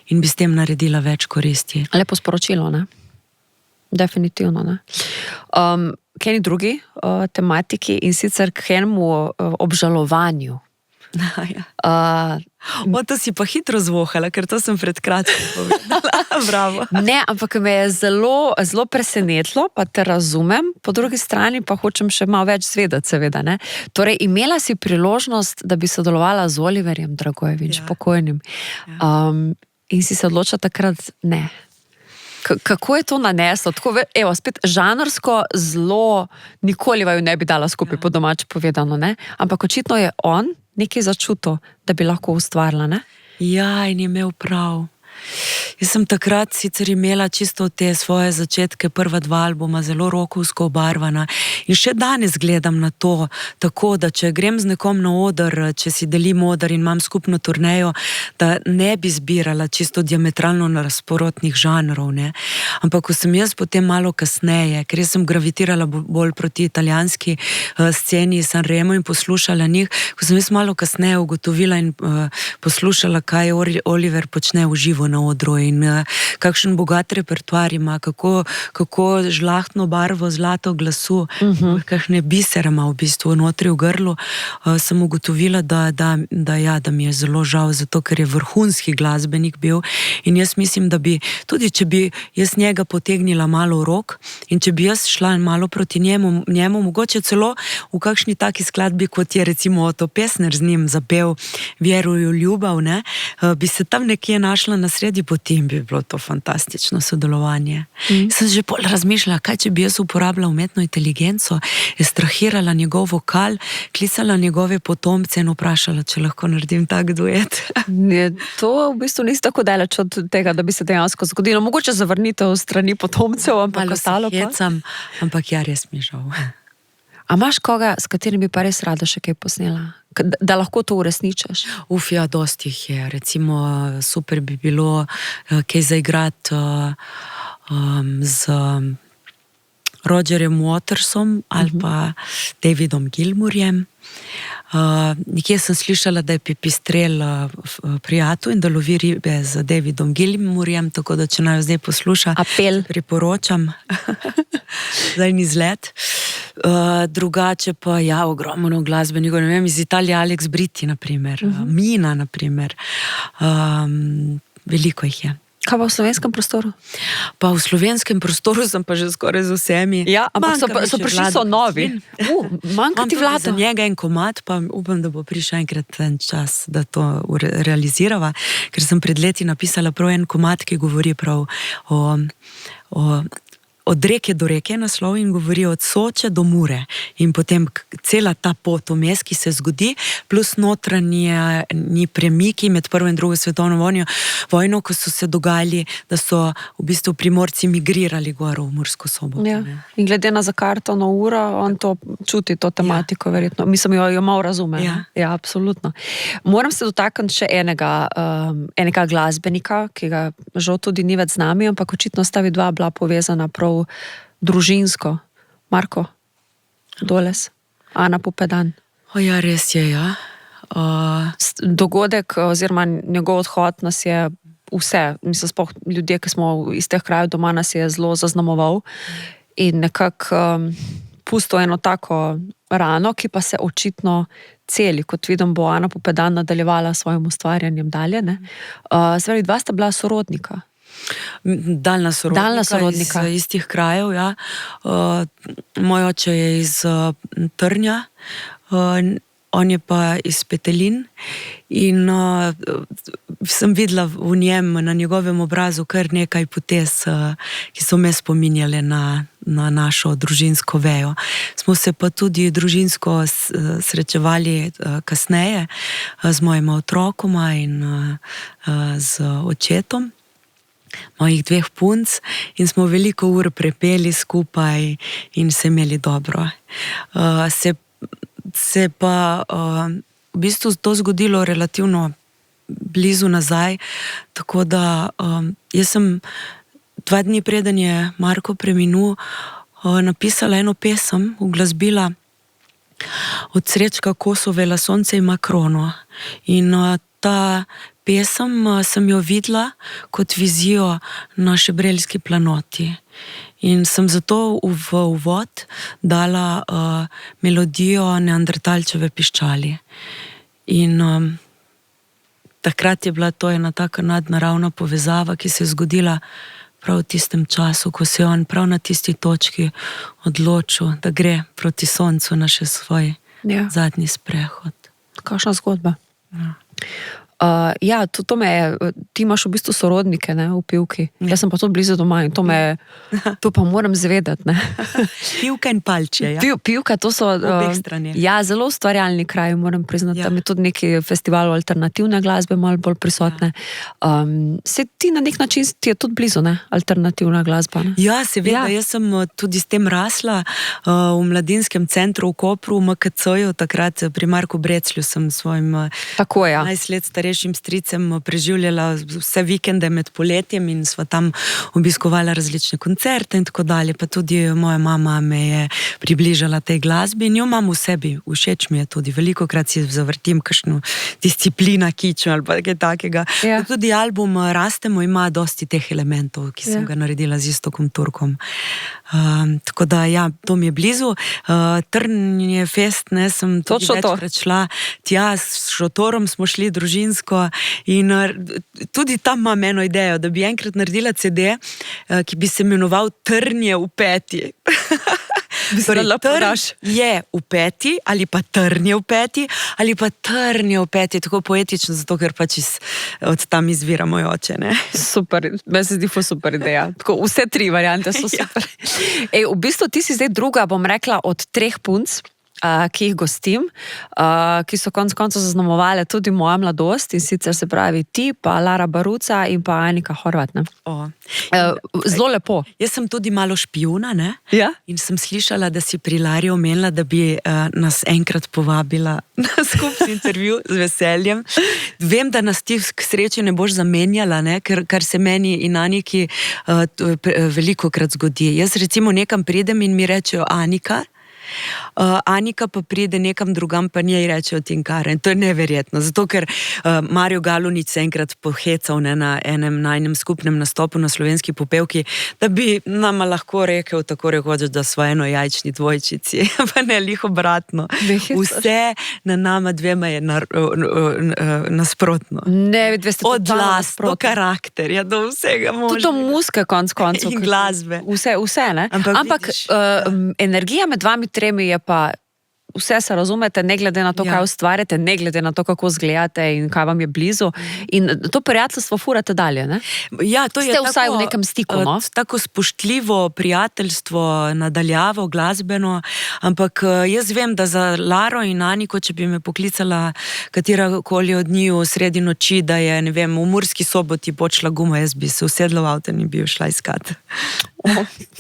in bi s tem naredila več koristi.
Lepo sporočilo, ne? Definitivno, ne? K eni drugi tematiki in sicer k enemu obžalovanju.
To si pa hitro zvohala, ker to sem pred kratkim povedala. Bravo.
Ne, ampak me je zelo, zelo presenetilo, pa te razumem, po drugi strani pa hočem še malo več zvedeti, seveda. Ne? Torej, imela si priložnost, da bi sodelovala z Oliverjem Dragojević, pokojnim. In si se odločila takrat ne. Kako je to naneslo? Tako, evo, spet žanrsko zelo nikoli vaju ne bi dala skupaj, po domače povedano, ne? Ampak očitno je on nekaj začutil, da bi lahko ustvarila, ne?
Ja, in je imel prav. Jaz sem takrat sicer imela čisto te svoje začetke, prva 2 albuma, zelo rokovsko obarvana in še danes gledam na to, tako da če grem z nekom na oder, če si delim oder in imam skupno turnejo, da ne bi zbirala čisto diametralno nasprotnih žanrov, ne. Ampak ko sem jaz potem malo kasneje, ker jaz sem gravitirala bolj proti italijanski sceni Sanremo in poslušala njih, ko sem jaz malo kasneje ugotovila in poslušala, kaj Oliver počne v živo na odru in kakšen bogat repertoar ima, kako žlahtno barvo, zlato glasu, kakšne bisere ima v bistvu notri v grlu, sem ugotovila, da mi je zelo žal, zato ker je vrhunski glasbenik bil in jaz mislim, da bi, tudi če bi jaz njega potegnila malo v rok in če bi jaz šla malo proti njemu mogoče celo v kakšni taki skladbi, kot je recimo Oto Pestner z njim zapel Vjeruj v ljubav, ne, bi se tam nekje našla na sredi poti in bi bilo to fantastično sodelovanje. Sem že bolj razmišljala, kaj če bi jaz uporabila umetno inteligenco, ekstrahirala njegov vokal, klicala njegove potomce in vprašala, če lahko naredim tak duet.
To v bistvu nisi tako daleč od tega, da bi se dejansko zgodilo. Mogoče zavrnitev strani potomcev, ampak ostalo pa.
Ampak ja, res mi žal.
A imaš koga, s katerim bi pa res rada še kaj posnela? Da lahko to uresničiš?
Ja, dosti jih je. Recimo, super bi bilo kaj zaigrati z Rogerjem Watersom ali pa Davidom Gilmourjem. Nekje sem slišala, da je Pipistrel prijatelj in da lovi ribe z Davidom Gilmourjem, tako da če naj zdaj posluša,
apel
priporočam za en izlet. Drugače pa ja, ogromno glasbenikov, ne vem, iz Italije Alex Britti, naprimer, Mina, naprimer, veliko jih je.
Kaj pa v slovenskem prostoru?
Pa v slovenskem prostoru sem pa že skoraj z vsemi.
Ja, ampak so prišli so novi. Manjka ti Vlado.
Za njega en komad, pa upam, da bo prišel enkrat en čas, da to realizirava, ker sem pred leti napisala prav en komad, ki govori prav od reke do reke naslov in govori od Soče do Mure in potem cela ta pot vmes, ki se zgodi, plus notranji premiki med prvo in drugo svetovno vojno, ko so se dogajali, da so v bistvu Primorci migrirali gor v Mursko Soboto.
Ja. In glede na zakartano uro, on to čuti, to tematiko, verjetno. Mislim, jo malo razume. Ja, absolutno. Moram se dotakniti še enega glasbenika, ki ga žal tudi ni več z nami, ampak očitno sta vidva bila povezana prav družinsko. Marko Doles, Ana Pupedan.
Ja, res je, ja.
Dogodek oziroma njegov odhod nas je vse, mislim, sploh ljudje, ki smo iz teh krajev doma, nas je zelo zaznamoval in nekako pustil eno tako rano, ki pa se očitno celi, kot vidim, bo Ana Pupedan nadaljevala s svojim ustvarjanjem dalje. Zdaj, dva sta bila sorodnika.
Daljna sorodnika. Iz istih krajev, ja. Moj oče je iz Trnja, on je pa iz Petelin in sem videla v njem, na njegovem obrazu, kar nekaj potez, ki so me spominjale na našo družinsko vejo. Smo se pa tudi družinsko srečevali kasneje z mojima otrokoma in z očetom mojih 2 punc in smo veliko ur prepeli skupaj in se imeli dobro. Se pa v bistvu to zgodilo relativno blizu nazaj, tako da jaz sem 2 dni preden je Marko preminul, napisala eno pesem, uglasbila od Srečka Kosovela Sonce ima krono. In ta pesem sem jo videla kot vizijo na Šebrelski planoti. In sem zato v uvod dala melodijo Neandertalčeve piščali. In takrat je bila to ena taka nadnaravna povezava, ki se je zgodila prav v tistem času, ko se je on prav na tisti točki odločil, da gre proti soncu na še svoj zadnji sprehod.
Kakšna zgodba. To me je, ti imaš v bistvu sorodnike, ne, v Pivki. Jaz sem pa tudi blizu doma in to pa moram zvedeti, ne.
Pivka in Palče, ja.
Pivka, to so zelo ustvarjalni kraji, moram priznati. Tam je tudi neki festival alternativne glasbe malo bolj prisotne. Se ti na nek način ti je tudi blizu, ne, alternativna glasba, ne?
Ja, seveda, jaz sem tudi s tem rasla v mladinskem centru v Kopru, v MKC-ju, takrat pri Marku Breclju sem svojim 11 let starejšim stricem preživljala vse vikende med poletjem in sva tam obiskovala različne koncerte in tako dalje, pa tudi moja mama me je približala tej glasbi in jo imam v sebi, všeč mi je tudi, velikokrat si zavrtim kakšno disciplina kiču ali pa kaj takega. Tudi album Rastemo ima dosti teh elementov, ki sem ga naredila z Iztokom Turkom. Tako da, to mi je blizu. Trnje fest, ne, sem tudi večkrat šla tja, s šotorom smo šli družinsko in tudi tam imam eno idejo, da bi enkrat naredila CD, ki bi se imenoval Trnje v peti. Trn je v peti, ali pa Trnje v peti, ali pa Trnje v peti, tako poetično, zato ker pač od tam izvira moj oče, ne.
Super, meni se zdi super ideja. Tako, vse 3 variante so super. V bistvu ti si zdaj druga, bom rekla, od 3 punc, ki jih gostim, ki so konec koncev zaznamovale tudi moja mladost in sicer se pravi ti, pa Lara Baruca in pa Anika Horvat, ne? Zelo lepo.
Jaz sem tudi malo špijuna, ne? In sem slišala, da si pri Lari omenila, da bi nas enkrat povabila na skupni intervju z veseljem. Vem, da nas ti k sreči ne boš zamenjala, ne? Kar se meni in Aniki velikokrat zgodi. Jaz recimo nekam pridem in mi rečejo Anika, Anika pa pride nekam drugam, pa njej rečejo Tinkara. In to je neverjetno, zato ker Mario Galunič se enkrat pohecal na enem skupnem nastopu na Slovenski popevki, da bi nama lahko rekel tako rekoč, da smo eno jajčni dvojčici, pa ne lih obratno. Vse na nama dvema je nasprotno. Od glas do karakterja, do vsega možnega.
Tudi do muske konc koncev.
In glasbe.
Vse, ne? Ampak energija med vami 3 je pa vse se razumete, ne glede na to, kaj ustvarjate, ne glede na to, kako izgledate in kaj vam je blizu. In to prijateljstvo furate dalje, ne?
Ja, to je
ste vsaj v nekem stiku, no?
Tako spoštljivo prijateljstvo, nadaljavo, glasbeno, ampak jaz vem, da za Laro in Aniko, če bi me poklicala katerakoli od njiju sredi noči, da je, ne vem, v Murski Soboti počela guma, jaz bi se usedla v avto in bi jo šla iskat.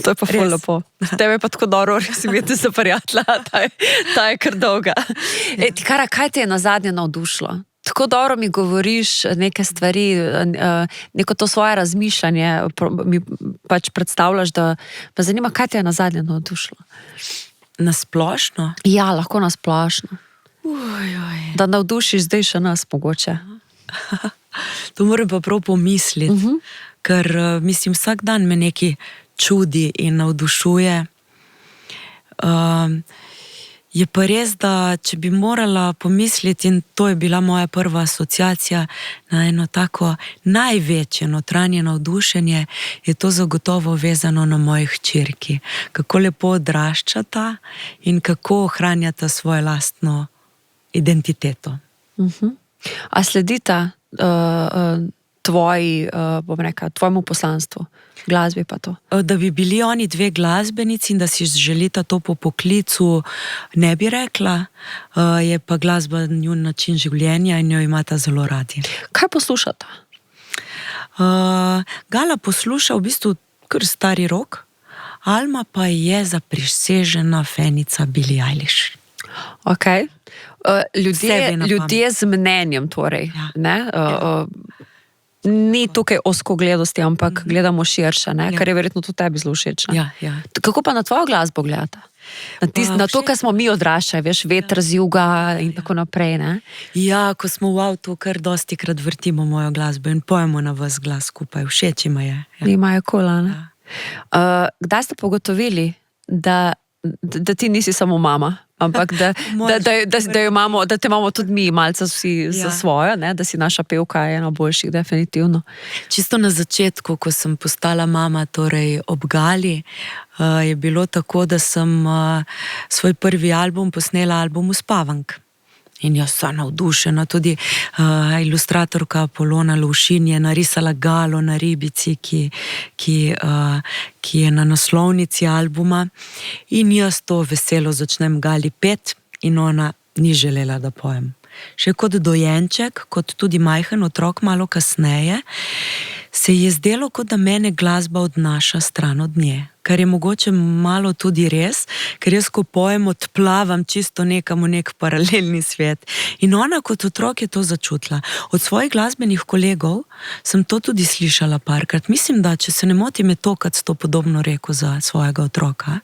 To je pa ful lepo. Tebe je pa tako dobro, res si vidite za prijatelja, ta je kar dolga. Tikara, kaj te je nazadnje navdušilo? tako dobro mi govoriš neke stvari, neko to svoje razmišljanje mi pač predstavljaš, da me zanima, kaj te je nazadnje navdušilo.
Na splošno?
Ja, lahko na splošno. Da navdušiš zdaj še nas mogoče.
To moram pa prav pomisliti, ker mislim, vsak dan me nekaj čudi in navdušuje. Je pa res, da če bi morala pomisliti, in to je bila moja prva asociacija na eno tako največje notranje navdušenje, je to zagotovo vezano na moji hčerki. Kako lepo odraščata in kako ohranjata svojo lastno identiteto.
A sledita tvojemu poslanstvu, glasbi pa to?
Da bi bili oni dve glasbenici in da si želita to po poklicu, ne bi rekla, je pa glasba njun način življenja in jo imata zelo radi.
Kaj poslušata?
Gala posluša v bistvu kar stari rock, Alma pa je zaprisežena fenica Billie Eilish.
Ok. Ljudje z mnenjem torej, ne? Ni tukaj ozkogledosti, ampak gledamo širše, ne? Kar je verjetno tudi tebi zelo všeč.
Ja.
Kako pa na tvojo glasbo gledata? Na to, kar smo mi odraščali, veš, veter z juga in tako naprej, ne?
Ja, ko smo v avtu, kar dostikrat vrtimo mojo glasbo in pojemo na vas glas skupaj, všeč ima je.
Imajo kola, ne? Kdaj ste pogotovili, da ti nisi samo mama, ampak da te imamo tudi mi malce vsi za svojo, ne? Da si naša pevka ena boljših, definitivno.
Čisto na začetku, ko sem postala mama, torej ob Gali, je bilo tako, da sem svoj prvi album posnela album Uspavank. In jaz sem navdušena, tudi ilustratorka Polona Lovšin je narisala Galo na ribici, ki je na naslovnici albuma, in jaz to veselo začnem Gali pet in ona ni želela, da pojem. Še kot dojenček, kot tudi majhen otrok malo kasneje, se je zdelo, kot da mene glasba odnaša stran od nje. Kar je mogoče malo tudi res, ker jaz, ko pojem, odplavam čisto nekam v nek paralelni svet. In ona kot otrok je to začutila. Od svojih glasbenih kolegov sem to tudi slišala parkrat. Mislim, da, če se ne motim, je to, kad to podobno rekel za svojega otroka,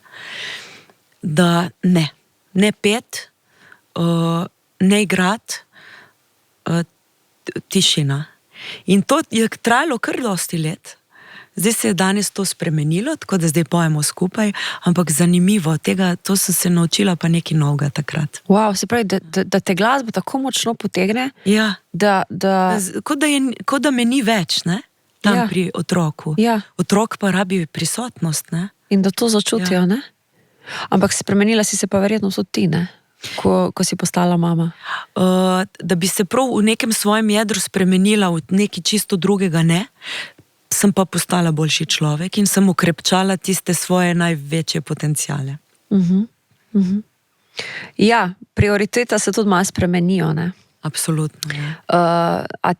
da ne pet, ne igrat, tišina. In to je trajalo kar dosti let. Zdaj se je danes to spremenilo, tako da zdaj pojemo skupaj, ampak zanimivo, to sem se naučila pa nekaj novega takrat.
Wow, se pravi, da te glasba tako močno potegne,
ja.
da...
Kot da me ni več, ne? Tam pri otroku.
Ja.
Otrok pa rabi prisotnost, ne?
In da to začutijo, ne? Ampak spremenila si se pa verjetno tudi ti, ne? Ko si postala mama?
Da bi se prav v nekem svojem jedru spremenila v nekaj čisto drugega, ne? Sem pa postala boljši človek in sem ukrepčala tiste svoje največje potenciale.
Ja, prioriteta se tudi malo spremenijo, ne?
Absolutno, ja.
A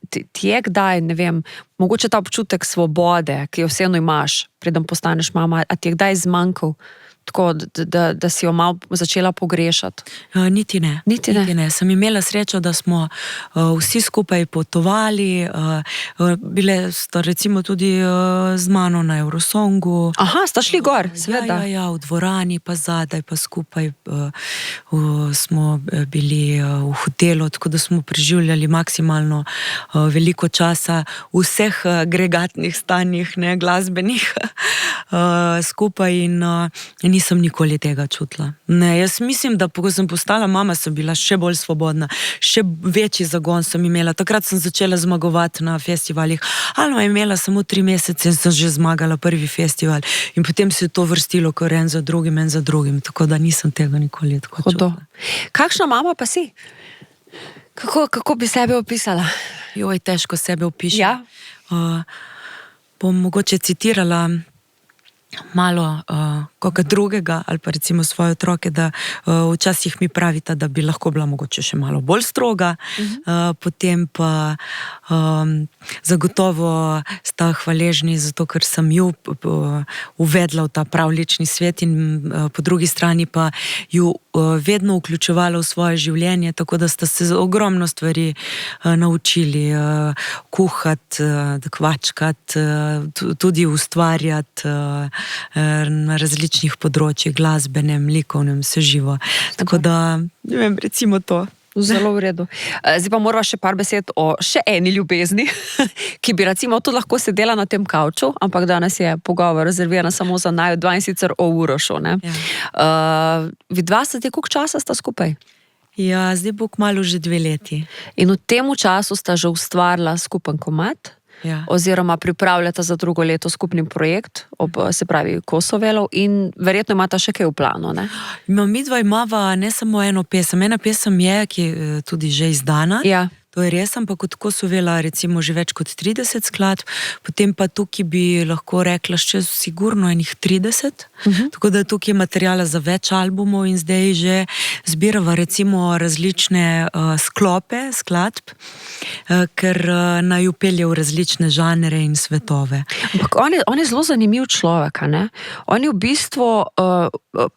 ti je kdaj, ne vem, mogoče ta občutek svobode, ki jo vseeno imaš, preden postaneš mama, a ti je kdaj zmanjkal? Tako, da si jo malo začela pogrešati?
Niti ne. Sem imela srečo, da smo vsi skupaj potovali, bile sta recimo tudi z mano na Eurosongu.
Aha, sta šli gor, seveda.
Ja, v dvorani, pa zadaj, pa skupaj smo bili v hotelu, tako da smo preživljali maksimalno veliko časa v vseh agregatnih stanjih, ne, glasbenih, skupaj in nisem nikoli tega čutila. Ne, jaz mislim, da ko sem postala mama, sem bila še bolj svobodna, še večji zagon sem imela. Takrat sem začela zmagovati na festivalih. Alma je imela samo 3 mesece in sem že zmagala prvi festival. In potem se je to vrstilo kar en za drugim, tako da nisem tega nikoli tako čutila.
Kakšna mama pa si? Kako bi sebe opisala?
Joj, težko sebe opišem.
Ja.
Bom mogoče citirala malo koga drugega ali pa recimo svoje otroke, da včasih mi pravita, da bi lahko bila mogoče še malo bolj stroga, potem pa zagotovo sta hvaležni zato, ker sem ju uvedla v ta pravlični svet in po drugi strani pa ju vedno vključevala v svoje življenje, tako da sta se ogromno stvari naučili, kuhati, kvačkati, tudi ustvarjati na različnih področjih, glasbenem, likovnem, vse živo. Tako da, ne vem, recimo to.
Zelo v redu. Zdaj pa morava še par besed o še eni ljubezni, ki bi recimo tudi lahko sedela na tem kavču, ampak danes je pogovor rezerviran samo za naju dva, in sicer o Urošu. Ja. Vidva sta koliko časa sta skupaj?
Ja, zdaj bo kmalu že 2 leti.
In v tem času sta že ustvarila skupen komad? Ja. Oziroma pripravljata za drugo leto skupni projekt, se pravi Kosovelov, in verjetno imata še kaj v planu, ne?
Midva imava ne samo eno pesem. Ena pesem je, ki je tudi že izdana.
Ja.
To je res, ampak od Kosovela recimo že več kot 30 skladb, potem pa tukaj bi lahko rekla še sigurno enih 30, tako da tukaj je materijala za več albumov in zdaj že zbirava recimo različne sklope skladb, ker naju pelje v različne žanre in svetove.
Ampak on je zelo zanimiv človek, ne? On je v bistvu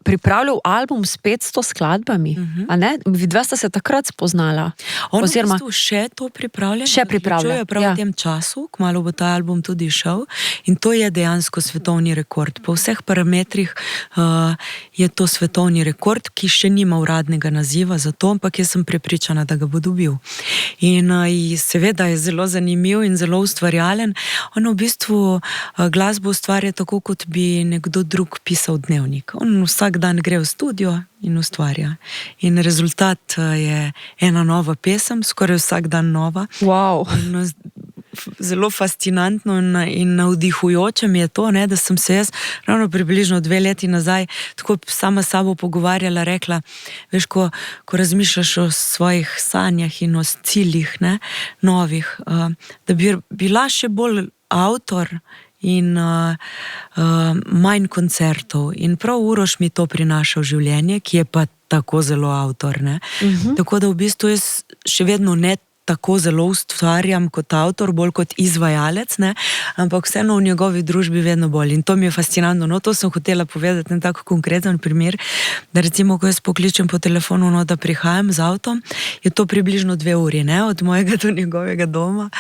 pripravljal album s 500 skladbami, a ne? Vidva sta se takrat spoznala.
On oziroma še to pripravlja.
Še pripravlja,
prav v tem času, kmalu bo ta album tudi šel, in to je dejansko svetovni rekord. Po vseh parametrih je to svetovni rekord, ki še nima uradnega naziva za to, ampak jaz sem prepričana, da ga bo dobil. In seveda je zelo zanimiv in zelo ustvarjalen. On v bistvu glasbo ustvarja tako, kot bi nekdo drug pisal dnevnik. On vsak dan gre v studio in ustvarja. In rezultat je ena nova pesem, skoraj vsak dan nova.
Wow.
In zelo fascinantno in navdihujoče mi je to, ne, da sem se jaz ravno približno 2 leti nazaj tako sama s sabo pogovarjala, rekla, veš, ko razmišljaš o svojih sanjah in o ciljih, ne, novih, da bi bila še bolj avtor in manj koncertov. In prav Uroš mi to prinaša v življenje, ki je pa tako zelo avtor, ne. Tako da v bistvu jaz še vedno ne tako zelo ustvarjam kot avtor, bolj kot izvajalec, ne, ampak vseeno v njegovi družbi vedno bolj. In to mi je fascinantno. No, to sem hotela povedati, en tak konkreten primer, da recimo, ko jaz pokličem po telefonu, no, da prihajam z avtom, je to približno 2 uri, ne, od mojega do njegovega doma,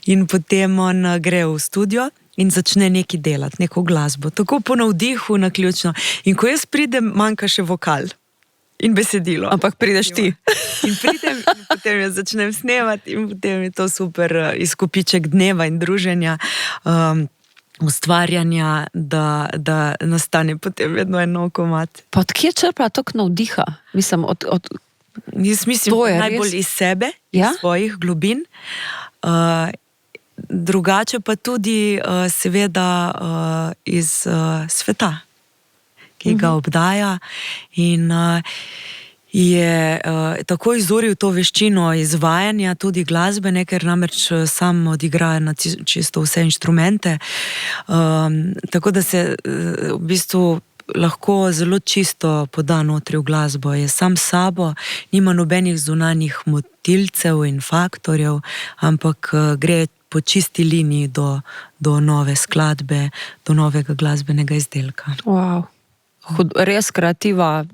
in potem on gre v studio in začne nekaj delati, neko glasbo. Tako po navdihu, naključno. In ko jaz pridem, manjka še vokal in besedilo.
Ampak prideš ti.
In pridem in potem jaz začnem snemati in potem je to super izkupiček dneva in druženja, ustvarjanja, da nastane potem vedno en nov komad.
Pa od kje črpa toliko navdiha? Mislim,
jaz mislim, najbolj iz sebe, iz svojih globin, drugače pa tudi seveda iz sveta, ki ga obdaja, in je tako izuril to veščino izvajanja, tudi glasbene, ker namreč sam odigra na čisto vse inštrumente, tako da se v bistvu lahko zelo čisto poda notri v glasbo, je sam s sabo, nima nobenih zunanjih motilcev in faktorjev, ampak gre po čisti liniji do nove skladbe, do novega glasbenega izdelka.
Wow. Res kreativa,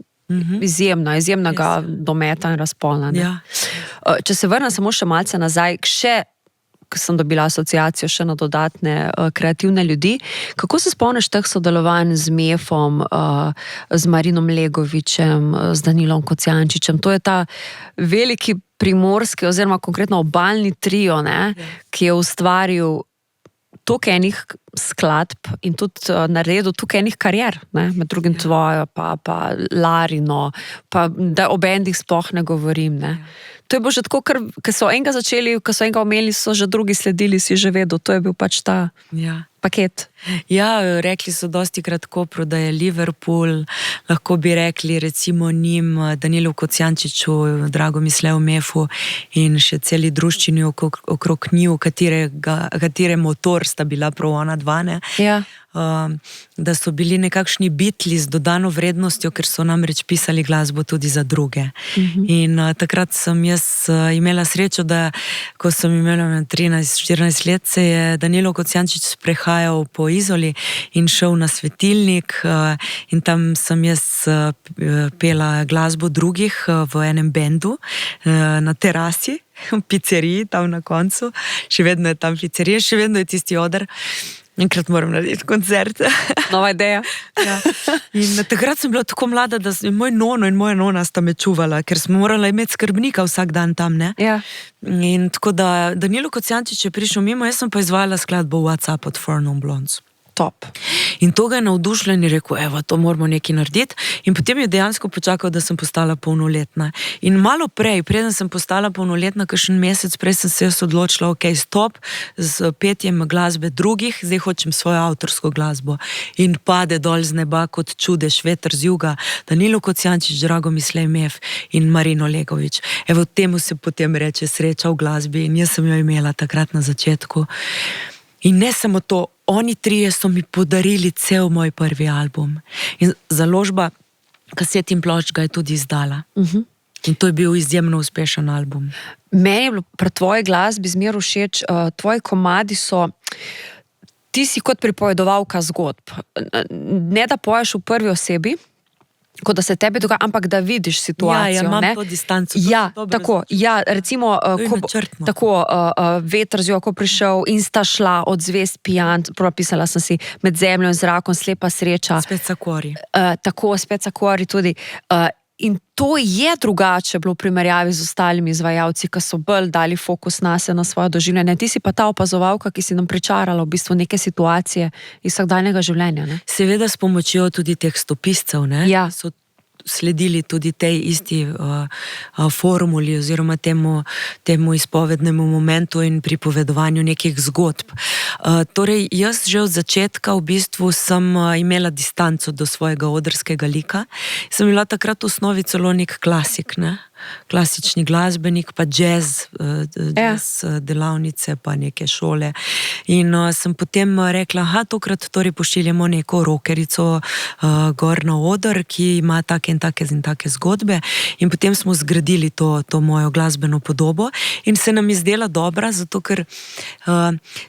izjemnega dometa in razpona.
Ja.
Če se vrnem samo še malce nazaj, ko sem dobila asociacijo še na dodatne kreativne ljudi, kako se spomniš teh sodelovanj z Mefom, z Marinom Legovičem, z Danilom Kocijančičem? To je ta veliki primorski oziroma konkretno obalni trio, ne, ki je ustvaril toliko enih skladb in tudi naredil toliko enih karier, ne, med drugim tvojo, pa Larino, pa da o bendih sploh ne govorim, ne. To je bilo že tako, ker so enega začeli, ko so enega omeli, so že drugi sledili, si že vedel, to je bil pač ta paket.
Ja, rekli so dostikrat Kopru, da je Liverpool, lahko bi rekli recimo njim, Danilu Kocijančiču, Dragomislevu Mefu in še celi druščini okrog njiju, katere motor sta bila prav ona dva, ne?
Ja.
Da so bili nekakšni Beatli z dodano vrednostjo, ker so namreč pisali glasbo tudi za druge. In takrat sem jaz imela srečo, da ko sem imela 13-14 let, se je Danilo Kocijančič sprehajal sprehajal po Izoli in šel na svetilnik in tam sem jaz pela glasbo drugih v enem bendu na terasi, v pizzeriji tam na koncu. Še vedno je tam pizzerija, še vedno je tisti oder. Enkrat moram narediti koncert.
Nova ideja.
Ja. In takrat sem bila tako mlada, da moj nono in moja nona sta me čuvala, ker smo morala imeti skrbnika vsak dan tam, ne?
Ja.
In tako da Danilo Kocijančič je prišel mimo, jaz sem pa izvajala skladbo What's Up od Four Non Blondes.
Top.
In to ga je navdušilo in je rekel, evo, to moramo nekaj narediti. In potem je dejansko počakal, da sem postala polnoletna. In malo prej, preden sem postala polnoletna, kakšen mesec prej sem se jaz odločila, ok, stop z petjem glasbe drugih, zdaj hočem svojo avtorsko glasbo. In pade dol z neba kot čudež, veter z juga, Danilo Kocijančič, Dragomir Slejmev in Marino Legovič. Evo, temu se potem reče sreča v glasbi in jaz sem jo imela takrat na začetku. In ne samo to, oni trije so mi podarili cel moj prvi album. In založba Kaset in plošč ga je tudi izdala. In to je bil izjemno uspešen album.
Meni je bilo pri tvoji glasbi zmer všeč, tvoji komadi so, ti si kot pripovedovalka zgodb. Ne da poješ v prvi osebi, kot da se tebi dogaja, ampak da vidiš situacijo.
Ja, imam to distanco.
Ja, tako, ja, recimo, tako, veter z ko prišel in sta šla od zvest pijan, propisala sem si med zemljo in zrakom, slepa sreča.
Spet Sakori.
Tako, spet Sakori tudi. In to je drugače bilo v primerjavi z ostalimi izvajalci, ki so bolj dali fokus nase, na svoje doživljanje. Ti si pa ta opazovalka, ki si nam pričarala v bistvu neke situacije iz vsakdanjega življenja. Ne?
Seveda s pomočjo tudi teh stopiscev, ne?
Ja.
So sledili tudi tej isti formuli oziroma temu izpovednemu momentu in pripovedovanju nekih zgodb. Torej, jaz že od začetka v bistvu sem imela distanco do svojega odrskega lika. Sem bila takrat v osnovi celo nek klasik, ne? Klasični glasbenik, pa jazz delavnice, pa neke šole. In sem potem rekla, tokrat torej pošiljamo neko rokerico gor na oder, ki ima take in take zgodbe. In potem smo zgradili to mojo glasbeno podobo in se nam je zdela dobra, zato ker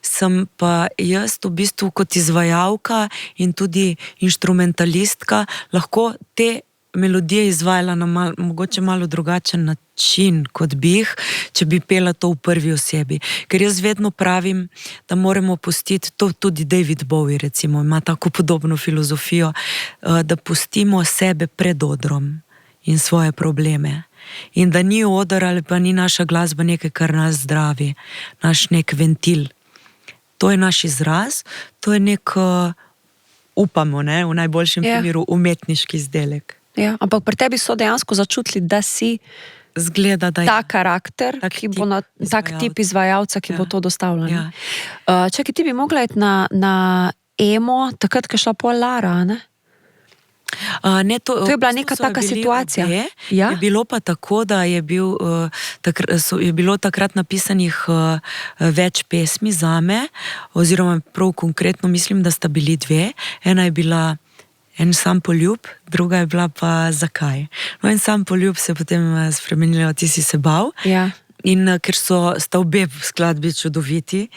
sem pa jaz v bistvu kot izvajalka in tudi inštrumentalistka lahko te melodije izvajala na mogoče malo drugačen način, kot bi jih, če bi pela to v prvi osebi. Ker jaz vedno pravim, da moramo pustiti, to tudi David Bowie recimo, ima tako podobno filozofijo, da pustimo sebe pred odrom in svoje probleme. In da ni oder ali pa ni naša glasba nekaj, kar nas zdravi, naš nek ventil. To je naš izraz, to je nek, upamo, ne, v najboljšem primeru umetniški izdelek.
Ja, ampak pri tebi so dejansko začutili, da si
zgleda, da je
ta karakter, tak tip izvajalca, ki bo to dostavljal.
Ja.
Čakaj, ti bi mogla iti na emo, takrat, ko je šla pol Lara, ne?
Ne,
to je bila neka taka situacija.
Je bilo pa tako, da je bilo takrat napisanih več pesmi zame, oziroma prav konkretno mislim, da sta bili dve. Ena je bila En sam poljub, druga je bila pa Zakaj. No, En sam poljub se potem spremenila, Ti si se bal.
Ja.
In ker sta obe skladbi čudoviti,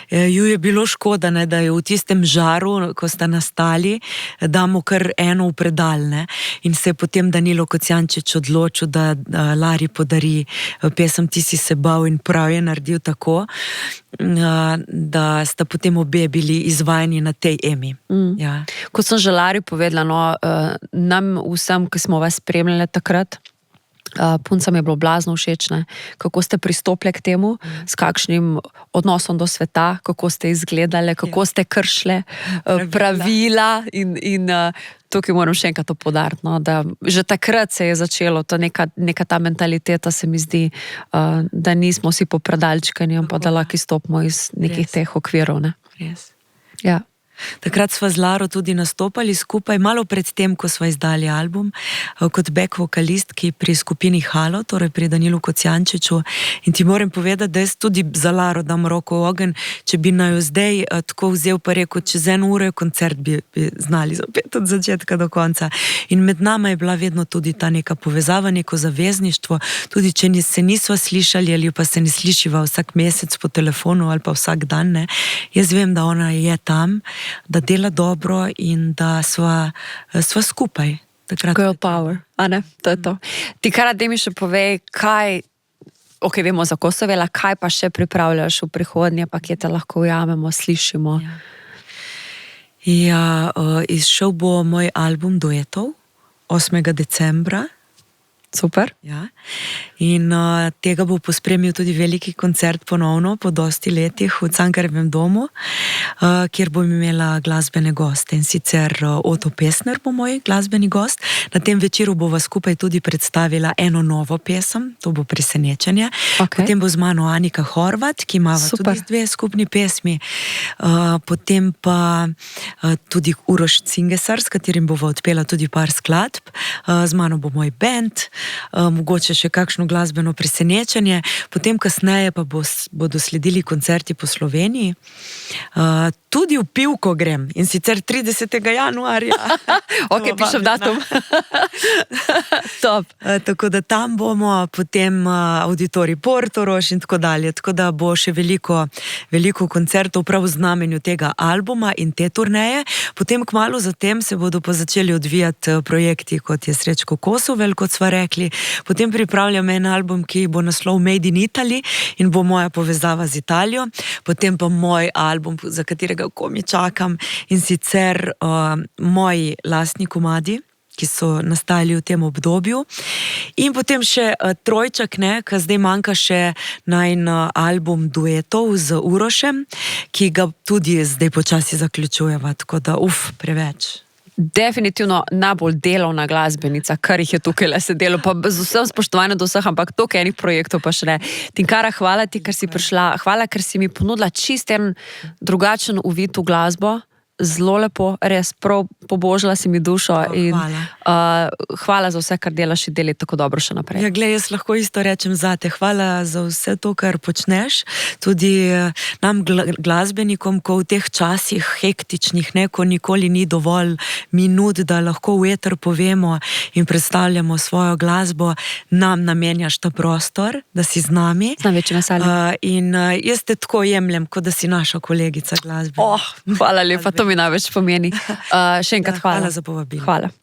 ju je bilo škoda, ne, da je v tistem žaru, ko sta nastali, damo kar eno v predal, ne. In se je potem Danilo Kocijančič odločil, da Lari podari pesem Ti si se bal, in prav je naredil tako, da sta potem obe bili izvajani na tej emi. Ja.
Kot sem že Lari povedala, no, nam vsem, ki smo vas spremljali takrat, puncam je bilo blazno všečne, kako ste pristopili k temu, s kakšnim odnosom do sveta, kako ste izgledali, kako ste kršile pravila in tukaj moram še enkrat to poudariti, no, da že takrat se je začelo, to neka ta mentaliteta se mi zdi, da nismo si popredalčkani, ampak da lahko izstopimo iz nekih teh okvirov. Ne?
Res.
Ja.
Takrat sva z Laro tudi nastopali skupaj, malo pred tem, ko sva izdali album, kot back vokalistki pri skupini Halo, torej pri Danilu Kocijančiču. In ti moram povedati, da jaz tudi za Laro dam roko v ogenj, če bi naju zdaj tako vzel pa rekel, čez 1 uro je koncert, bi znali zapet od začetka do konca. In med nama je bila vedno tudi ta neka povezava, neko zavezništvo, tudi če se nisva slišali ali pa se ne slišiva vsak mesec po telefonu ali pa vsak dan, ne. Jaz vem, da ona je tam, da dela dobro in da sva skupaj.
Girl power, a ne? To je to. Ti kar da mi še povej, kaj, vemo za Kosovela, kaj pa še pripravljaš v prihodnje, pa kje te lahko ujamemo, slišimo?
Ja, izšel bo moj album duetov 8. decembra.
Super.
Ja. In tega bo pospremil tudi veliki koncert ponovno po dosti letih v Cankarjevem domu, kjer bom imela glasbene goste. In sicer Oto Pestner bo moj glasbeni gost. Na tem večeru bova skupaj tudi predstavila eno novo pesem, to bo Presenečenje.
Okay.
Potem bo z mano Anika Horvat, ki ima tudi 2 skupni pesmi. Potem pa tudi Uroš Cingesar, s katerim bova odpela tudi par skladb. Z mano bo moj band, mogoče še kakšno glasbeno presenečenje, potem kasneje pa bodo sledili koncerti po Sloveniji. Tudi v Pivko grem, in sicer 30. januarja.
Pišem datum. Top.
Tako da tam bomo, potem auditorij Portorož in tako dalje, tako da bo še veliko koncertov prav v znamenju tega albuma in te turneje. Potem kmalu zatem se bodo pa začeli odvijati projekti, kot je Srečko Kosovel, kot sva rekli. Potem pripravljam en album, ki bo naslov Made in Italy in bo moja povezava z Italijo. Potem pa moj album, za katerega komi čakam, in sicer moji lastni komadi, ki so nastajali v tem obdobju. In potem še trojček, ki zdaj manjka še najin album duetov z Urošem, ki ga tudi zdaj počasi zaključujeva, tako da preveč.
Definitivno najbolj delovna glasbenica, kar jih je tukaj le sedelo, pa z vsem spoštovanjem do vseh, ampak toliko enih projektov pa še ne. Tinkara, hvala ti, ker si prišla, hvala, ker si mi ponudila čist en drugačen uvid v glasbo, zelo lepo, res, prav pobožila si mi dušo in hvala za vse, kar delaš in deli tako dobro še naprej.
Ja, glej, jaz lahko isto rečem zate, hvala za vse to, kar počneš, tudi nam glasbenikom, ko v teh časih hektičnih, ko nikoli ni dovolj minut, da lahko v eter povemo in predstavljamo svojo glasbo, nam namenjaš ta prostor, da si z nami.
Z največjim veseljem.
In jaz te tako jemljem, kot da si naša kolegica glasbenika.
Hvala lepa, to mi največ pomeni. Še enkrat hvala.
Hvala za povabilo.
Hvala.